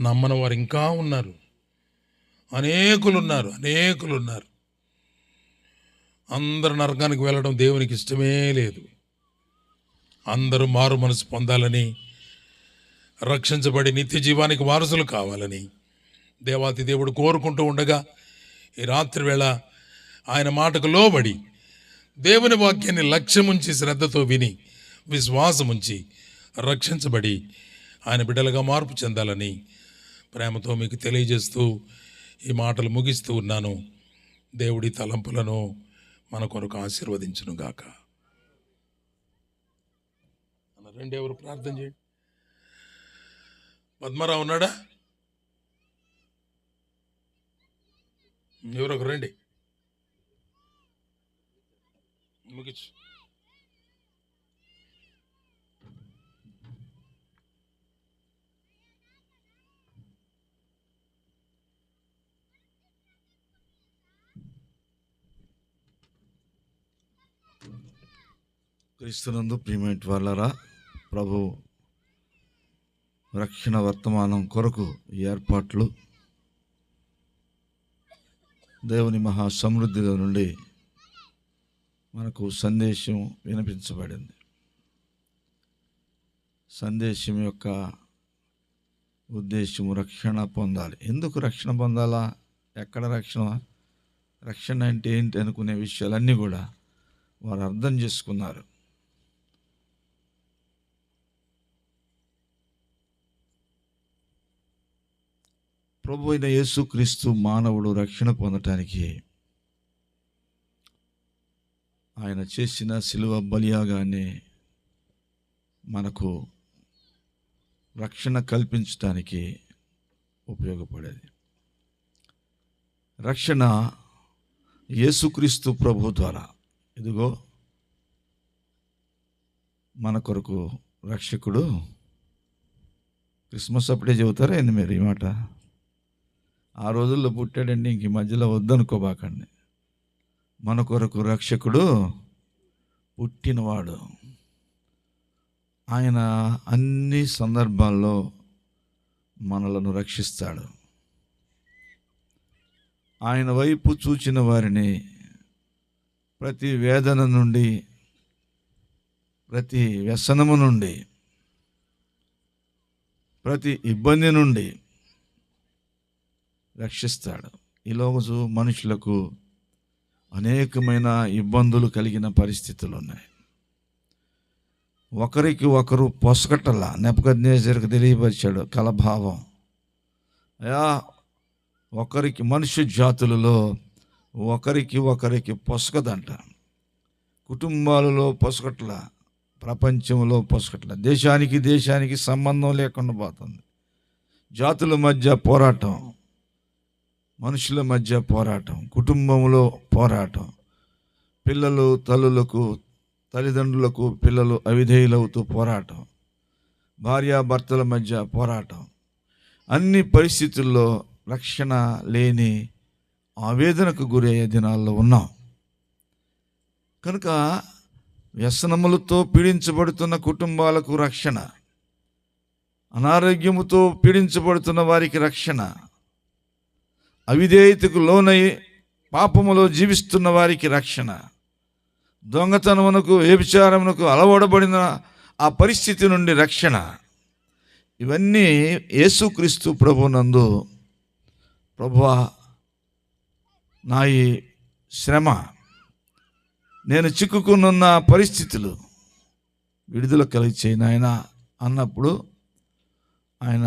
నమ్మని వారు ఇంకా ఉన్నారు, అనేకులు ఉన్నారు. అందరు నరకానికి వెళ్ళడం దేవునికి ఇష్టమే లేదు. అందరూ మారు మనసు పొందాలని, రక్షించబడి నిత్య జీవానికి వారసులు కావాలని దేవాతి దేవుడు కోరుకుంటూ ఉండగా ఈ రాత్రి వేళ ఆయన మాటకు లోబడి దేవుని వాక్యాన్ని లక్ష్యముంచి శ్రద్ధతో విని విశ్వాసముంచి రక్షించబడి ఆయన బిడ్డలుగా మార్పు చెందాలని ప్రేమతో మీకు తెలియజేస్తూ ఈ మాటలు ముగిస్తూ ఉన్నాను. దేవుడి తలంపులను మన కొరకు ఆశీర్వదించును గాక. రండి, ఎవరు ప్రార్థన చేయండి. పద్మరావు ఉన్నాడా? ఎవరొక రండి, ముగించు. క్రీస్తునందు ప్రియమైన వాళ్ళరా, ప్రభు రక్షణ వర్తమానం కొరకు ఏర్పాట్లు దేవుని మహా సమృద్ధిలో నుండి మనకు సందేశం వినిపించబడింది. సందేశం యొక్క ఉద్దేశము రక్షణ పొందాలి. ఎందుకు రక్షణ పొందాలా, ఎక్కడ రక్షణ అంటే ఏంటి అనుకునే విషయాలన్నీ కూడా వారు అర్థం చేసుకున్నారు. ప్రభు అయిన యేసుక్రీస్తు మానవుడు రక్షణ పొందటానికి ఆయన చేసిన శిలువ బలియాగానే మనకు రక్షణ కల్పించడానికి ఉపయోగపడేది. రక్షణ యేసుక్రీస్తు ప్రభు ద్వారా. ఇదిగో మన కొరకు రక్షకుడు. క్రిస్మస్ అప్పుడే చెబుతారా ఏంది మీరు ఈ మాట? ఆ రోజుల్లో పుట్టాడండి, ఇంక మధ్యలో వద్దనుకోబాకండి. మన కొరకు రక్షకుడు పుట్టినవాడు. ఆయన అన్ని సందర్భాల్లో మనలను రక్షిస్తాడు. ఆయన వైపు చూచిన వారిని ప్రతి వేదన నుండి, ప్రతి వ్యసనము నుండి ప్రతి ఇబ్బంది నుండి రక్షిస్తాడు. ఈరోజు మనుషులకు అనేకమైన ఇబ్బందులు కలిగిన పరిస్థితులు ఉన్నాయి. ఒకరికి ఒకరు పొసగటలా నెబుకద్నెజరుకు తెలియపరిచాడు కలభావం. అయా ఒకరికి మనుష్య జాతులలో ఒకరికి పొసగదంట. కుటుంబాలలో పొసగట్ల, ప్రపంచంలో పొసగట్ల, దేశానికి సంబంధం లేకుండా పోతుంది. జాతుల మధ్య పోరాటం, మనుషుల మధ్య పోరాటం, కుటుంబంలో పోరాటం, పిల్లలు తల్లిదండ్రులకు పిల్లలు అవిధేయులవుతూ పోరాటం, భార్యాభర్తల మధ్య పోరాటం. అన్ని పరిస్థితుల్లో రక్షణ లేని ఆవేదనకు గురయ్యే దినాల్లో ఉన్నాం. కనుక వ్యసనములతో పీడించబడుతున్న కుటుంబాలకు రక్షణ, అనారోగ్యముతో పీడించబడుతున్న వారికి రక్షణ, అవిధేయతకు లోనై పాపములో జీవిస్తున్న వారికి రక్షణ, దొంగతనమునకు వ్యభిచారమునకు అలవడబడిన ఆ పరిస్థితి నుండి రక్షణ. ఇవన్నీ యేసుక్రీస్తు ప్రభునందు, ప్రభువా నా ఈ శ్రమ, నేను చిక్కుకున్న పరిస్థితులు విడుదల కలిగి నాయన అన్నప్పుడు ఆయన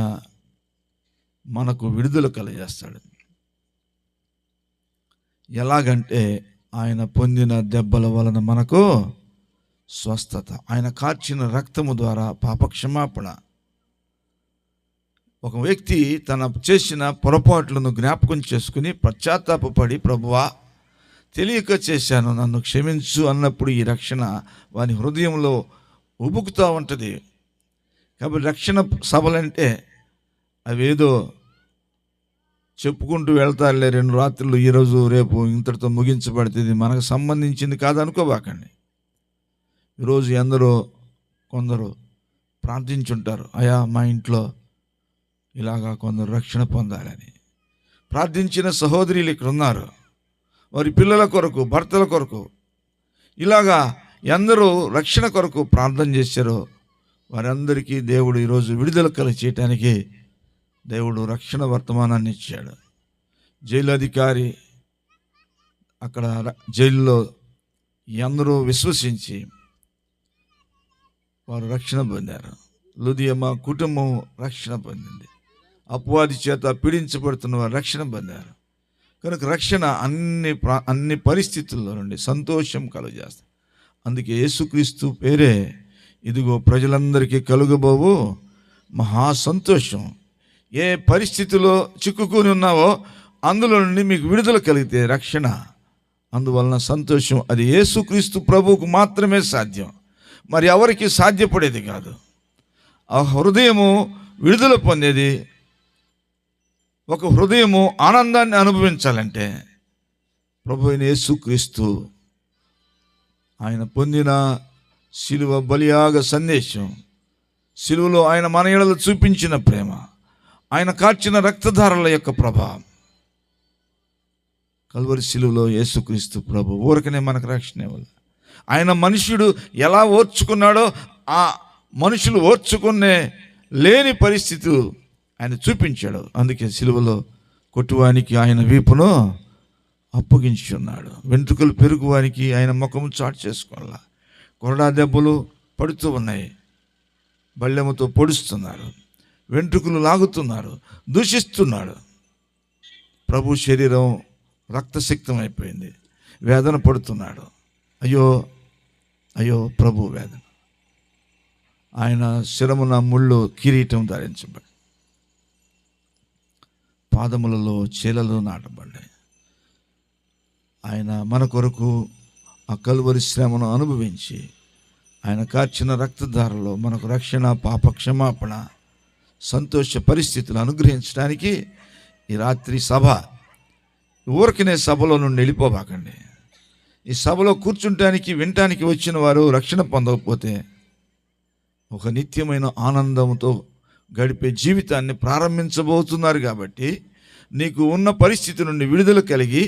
మనకు విడుదల కలిగేస్తాడు. ఎలాగంటే ఆయన పొందిన దెబ్బల వలన మనకు స్వస్థత, ఆయన కార్చిన రక్తము ద్వారా పాపక్షమాపణ. ఒక వ్యక్తి తన చేసిన పొరపాట్లను జ్ఞాపకం చేసుకుని పశ్చాత్తాపపడి, ప్రభువా తెలియక చేశాను, నన్ను క్షమించు అన్నప్పుడు ఈ రక్షణ వాని హృదయంలో ఉబుకుతూ ఉంటుంది. కాబట్టి రక్షణ సభలంటే అవేదో చెప్పుకుంటూ వెళ్తారులే 2 రాత్రులు, ఈరోజు రేపు ఇంతటితో ముగించబడుతుంది, మనకు సంబంధించింది కాదు అనుకోబాకండి. ఈరోజు కొందరు ప్రార్థించుంటారు, అయా మా ఇంట్లో ఇలాగా కొందరు రక్షణ పొందాలని ప్రార్థించిన సహోదరులు ఇక్కడ ఉన్నారు. వారి పిల్లల కొరకు, భర్తల కొరకు, ఇలాగా ఎందరూ రక్షణ కొరకు ప్రార్థన చేశారో వారందరికీ దేవుడు ఈరోజు విడుదల కలుగ చేయటానికి దేవుడు రక్షణ వర్తమానాన్ని ఇచ్చాడు. జైలు అధికారి అక్కడ జైల్లో ఎందరూ విశ్వసించి వారు రక్షణ పొందారు. లుదియమ్మ కుటుంబం రక్షణ పొందింది. అపవాది చేత పీడించబడుతున్న వారు రక్షణ పొందారు. కనుక రక్షణ అన్ని పరిస్థితుల్లో నుండి సంతోషం కలుగజేస్తుంది. అందుకే యేసుక్రీస్తు పేరే ఇదిగో ప్రజలందరికీ కలుగబోవు మహా సంతోషం. ఏ పరిస్థితిలో చిక్కుకుని ఉన్నావో అందులో నుండి మీకు విడుదల కలిగితే రక్షణ, అందువలన సంతోషం. అది యేసుక్రీస్తు ప్రభువుకు మాత్రమే సాధ్యం, మరి ఎవరికి సాధ్యపడేది కాదు. ఆ హృదయము విడుదల పొందేది, ఒక హృదయము ఆనందాన్ని అనుభవించాలంటే ప్రభు అయిన యేసుక్రీస్తు ఆయన పొందిన శిలువ బలియాగ సందేశం, శిలువలో ఆయన మన ఎడల చూపించిన ప్రేమ, ఆయన కార్చిన రక్తధారల యొక్క ప్రభావం, కల్వరి శిలువలో యేసుక్రీస్తు ప్రభు ఊరకనే మనకు రక్షణ ఇవ్వాలి. ఆయన మనుష్యుడు ఎలా ఓర్చుకున్నాడో ఆ మనుషులు ఓర్చుకునే లేని పరిస్థితి ఆయన చూపించాడు. అందుకే శిలువలో కొట్టువానికి ఆయన వీపును అప్పగించున్నాడు, వెంట్రుకలు పెరుగువానికి ఆయన ముఖము చాటు చేసుకోవాల. కొరడా దెబ్బలు పడుతూ ఉన్నాయి, బళ్ళెముతో పొడుస్తున్నారు, వెంట్రుకలు లాగుతున్నారు, దూషిస్తున్నాడు. ప్రభు శరీరం రక్తసిక్తం అయిపోయింది, వేదన పడుతున్నాడు. అయ్యో అయ్యో ప్రభు వేదన. ఆయన శిరమున ముళ్ళు కిరీటం ధరించబడి, పాదములలో చీలలు నాటబడ్డాయి. ఆయన మన కొరకు ఆ కల్వరి శ్రమను అనుభవించి ఆయన కార్చిన రక్తధారలో మనకు రక్షణ, పాప క్షమాపణ, సంతోష పరిస్థితులు అనుగ్రహించడానికి ఈ రాత్రి సభ. ఊరికనే సభలో నుండి వెళ్ళిపోబాకండి. ఈ సభలో కూర్చుంటానికి వినటానికి వచ్చిన వారు రక్షణ పొందకపోతే ఒక నిత్యమైన ఆనందంతో గడిపే జీవితాన్ని ప్రారంభించబోతున్నారు. కాబట్టి నీకు ఉన్న పరిస్థితి నుండి విడుదల కలిగి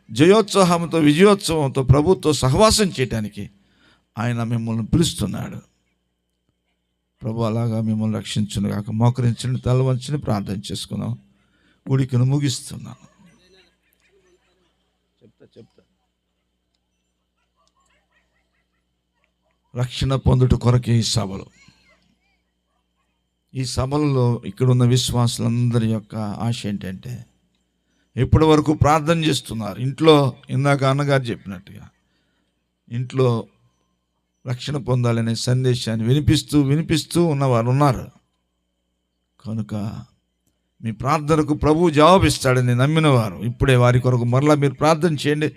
జయోత్సాహంతో, విజయోత్సవంతో ప్రభుత్వం సహవాసం చేయటానికి ఆయన మిమ్మల్ని పిలుస్తున్నాడు. ప్రభు అలాగా మిమ్మల్ని రక్షించును గాక. మోకరించండి, తల వంచని ప్రార్థన చేసుకుందాం. కూడికను ముగిస్తున్నాను. చెప్తా రక్షణ పొందుట కొరకే ఈ సభలలో ఇక్కడున్న విశ్వాసులందరి యొక్క ఆశ ఏంటంటే, ఇప్పటి వరకు ప్రార్థన చేస్తున్నారు ఇంట్లో. ఇందాక అన్నగారు చెప్పినట్టుగా ఇంట్లో రక్షణ పొందాలనే సందేశాన్ని వినిపిస్తూ ఉన్నవారు ఉన్నారు. కనుక మీ ప్రార్థనకు ప్రభువు జవాబిస్తాడని నమ్మిన వారు ఇప్పుడే వారి కొరకు మరలా మీరు ప్రార్థన చేయండి.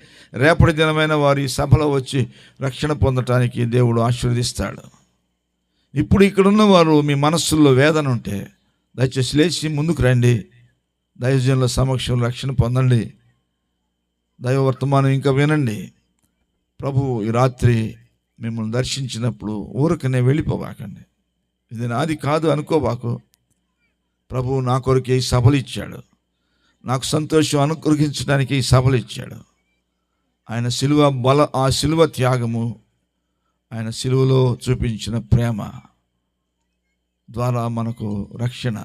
రేపటి దినమైన వారి సభలో వచ్చి రక్షణ పొందటానికి దేవుడు ఆశీర్వదిస్తాడు. ఇప్పుడు ఇక్కడున్న వారు మీ మనస్సుల్లో వేదన ఉంటే దయచేసి లేచి ముందుకు రండి. దైవజనుల సమక్షంలో రక్షణ పొందండి. దైవ వర్తమానం ఇంకా వినండి. ప్రభు ఈ రాత్రి మిమ్మల్ని దర్శించినప్పుడు ఊరకనే వెళ్ళిపోబాకండి. ఇది నాది కాదు అనుకోబాకు. ప్రభు నా కొరకు ఈ సభలు ఇచ్చాడు, నాకు సంతోషం అనుగ్రహించడానికి ఈ సభలు ఇచ్చాడు. ఆయన ఆ శిలువ త్యాగము, ఆయన శిలువలో చూపించిన ప్రేమ ద్వారా మనకు రక్షణ.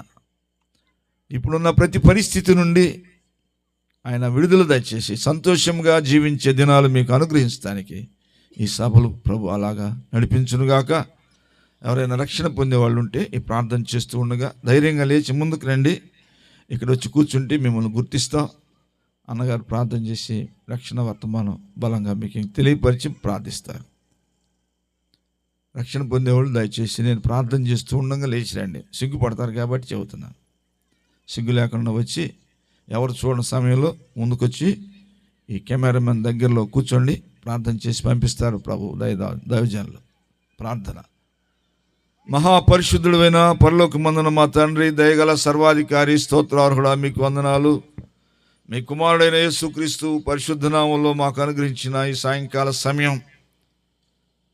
ఇప్పుడున్న ప్రతి పరిస్థితి నుండి ఆయన విడుదల దయచేసి సంతోషంగా జీవించే దినాలు మీకు అనుగ్రహించడానికి ఈ సభలు ప్రభు అలాగా నడిపించునుగాక. ఎవరైనా రక్షణ పొందేవాళ్ళు ఉంటే ఈ ప్రార్థన చేస్తూ ఉండగా ధైర్యంగా లేచి ముందుకు రండి. ఇక్కడ వచ్చి కూర్చుంటే మిమ్మల్ని గుర్తిస్తాం. అన్నగారు ప్రార్థన చేసి రక్షణ వర్తమానం బలంగా మీకు తెలియపరిచి ప్రార్థిస్తారు. రక్షణ పొందేవాళ్ళు దయచేసి నేను ప్రార్థన చేస్తూ ఉండగా లేచి రండి. సిగ్గుపడతారు కాబట్టి చెబుతున్నాను. సిగ్గు లేకుండా వచ్చి ఎవరు చూడని సమయంలో ముందుకొచ్చి ఈ కెమెరామెన్ దగ్గరలో కూర్చోండి. ప్రార్థన చేసి పంపిస్తారు ప్రభు దైవజనులు. ప్రార్థన. మహాపరిశుద్ధుడైన పరలోకమందున మా తండ్రి, దయగల సర్వాధికారి, స్తోత్రార్హుడా, మీకు వందనాలు. మీ కుమారుడైన యేసుక్రీస్తు పరిశుద్ధ నామంలో మాకు అనుగ్రహించిన ఈ సాయంకాల సమయం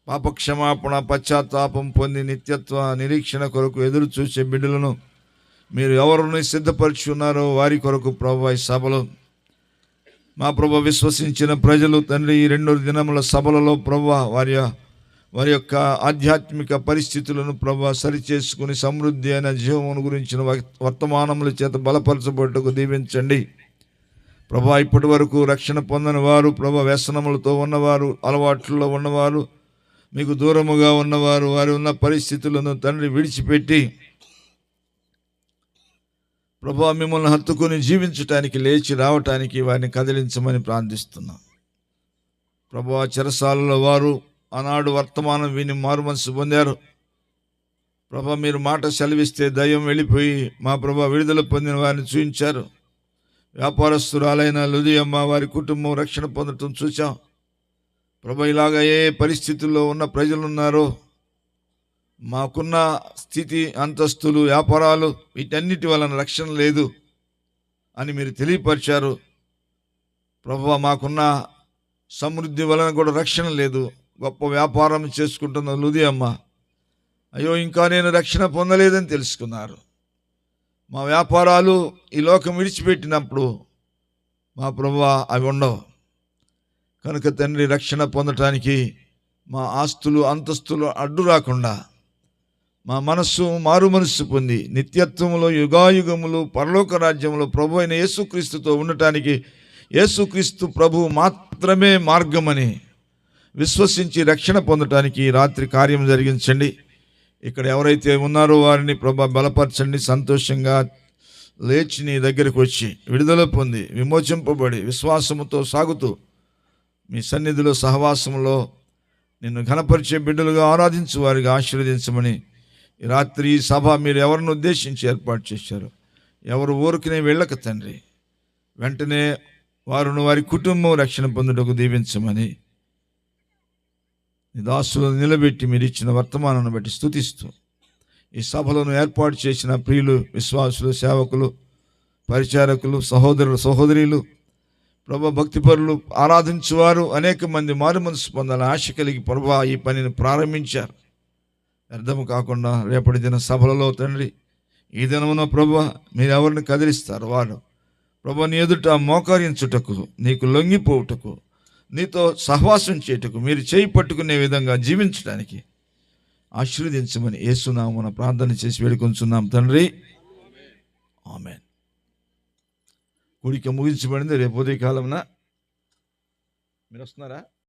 పాపక్షమాపణ, పశ్చాత్తాపం పొంది నిత్యత్వ నిరీక్షణ కొరకు ఎదురు చూసే బిడ్డలను మీరు ఎవరిని సిద్ధపరిచి ఉన్నారో వారి కొరకు ప్రభు ఈ సభలో మా ప్రభు విశ్వసించిన ప్రజలు తండ్రి ఈ 2 దినముల సభలలో ప్రభు వారి యొక్క ఆధ్యాత్మిక పరిస్థితులను ప్రభు సరిచేసుకుని సమృద్ధి అయిన జీవమును గురించిన వర్తమానముల చేత బలపరచబట్టుకు దీవించండి ప్రభు. ఇప్పటి వరకు రక్షణ పొందని వారు ప్రభు, వ్యసనములతో ఉన్నవారు, అలవాట్లలో ఉన్నవారు, మీకు దూరముగా ఉన్నవారు, వారు ఉన్న పరిస్థితులను తండ్రి విడిచిపెట్టి ప్రభు మిమ్మల్ని హత్తుకొని జీవించటానికి లేచి రావటానికి వారిని కదిలించమని ప్రార్థిస్తున్నాం ప్రభు. చెరసాలలో వారు ఆనాడు వర్తమానం విని మారుమనసు పొందారు ప్రభు. మీరు మాట సెలవిస్తే దయ్యం వెళ్ళిపోయి మా ప్రభు విడుదల పొందిన వారిని చూపించారు. వ్యాపారస్తురాలైన లుదియమ్మ వారి కుటుంబం రక్షణ పొందటం చూసాం ప్రభు. ఇలాగ ఏ పరిస్థితుల్లో ఉన్న ప్రజలున్నారో, మాకున్న స్థితి, అంతస్తులు, వ్యాపారాలు వీటన్నిటి వలన రక్షణ లేదు అని మీరు తెలియపరిచారు ప్రభు. మాకున్న సమృద్ధి వలన కూడా రక్షణ లేదు. గొప్ప వ్యాపారం చేసుకుంటున్న లుదియమ్మ, అయ్యో ఇంకా నేను రక్షణ పొందలేదని తెలుసుకున్నారు. మా వ్యాపారాలు ఈ లోకం విడిచిపెట్టినప్పుడు మా ప్రభు అవి ఉండవు. కనుక తండ్రి, రక్షణ పొందటానికి మా ఆస్తులు, అంతస్తులు అడ్డు రాకుండా మా మనస్సు మారు మనస్సు పొంది నిత్యత్వములో, యుగాయుగములు, పరలోక రాజ్యములో ప్రభు అయిన యేసుక్రీస్తుతో ఉండటానికి యేసుక్రీస్తు ప్రభు మాత్రమే మార్గమని విశ్వసించి రక్షణ పొందటానికి రాత్రి కార్యం జరిగించండి. ఇక్కడ ఎవరైతే ఉన్నారో వారిని ప్రభు బలపరచండి. సంతోషంగా లేచి నీ దగ్గరికి వచ్చి విడుదల పొంది విమోచింపబడి విశ్వాసముతో సాగుతూ మీ సన్నిధిలో సహవాసంలో నిన్ను ఘనపరిచే బిడ్డలుగా ఆరాధించు వారిగా ఆశీర్వదించమని ఈ రాత్రి ఈ సభ మీరు ఎవరిని ఉద్దేశించి ఏర్పాటు చేశారు. ఎవరు ఊరికినే వెళ్ళక తండ్రి, వెంటనే వారును వారి కుటుంబం రక్షణ పొందుటకు దీవించమని నీ దాసులను నిలబెట్టి మీరు ఇచ్చిన వర్తమానాన్ని బట్టి స్తుతిస్తూ ఈ సభలను ఏర్పాటు చేసిన ప్రియులు, విశ్వాసులు, సేవకులు, పరిచారకులు, సహోదరీలు, ప్రభు భక్తిపరులు, ఆరాధించువారు అనేక మంది మారు మనసు పొందాలని ఆశ కలిగి ప్రభు ఈ పనిని ప్రారంభించారు. వ్యర్థము కాకుండా రేపటి దిన సభలలో తండ్రి, ఈ దినమున ప్రభు మీరు ఎవరిని కదిలిస్తారు వారు ప్రభు నీ ఎదుట మోకరించుటకు, నీకు లొంగిపోవుటకు, నీతో సహవాసం చేయుటకు, మీరు చేయి పట్టుకునే విధంగా జీవించడానికి ఆశీర్వదించమని యేసునామమున ప్రార్థన చేసి వేడుకొంచున్నాం తండ్రి, ఆమేన్. కూడిక ముగించబడింది. రేపు ఉదయ కాలమున మీరు వస్తున్నారా?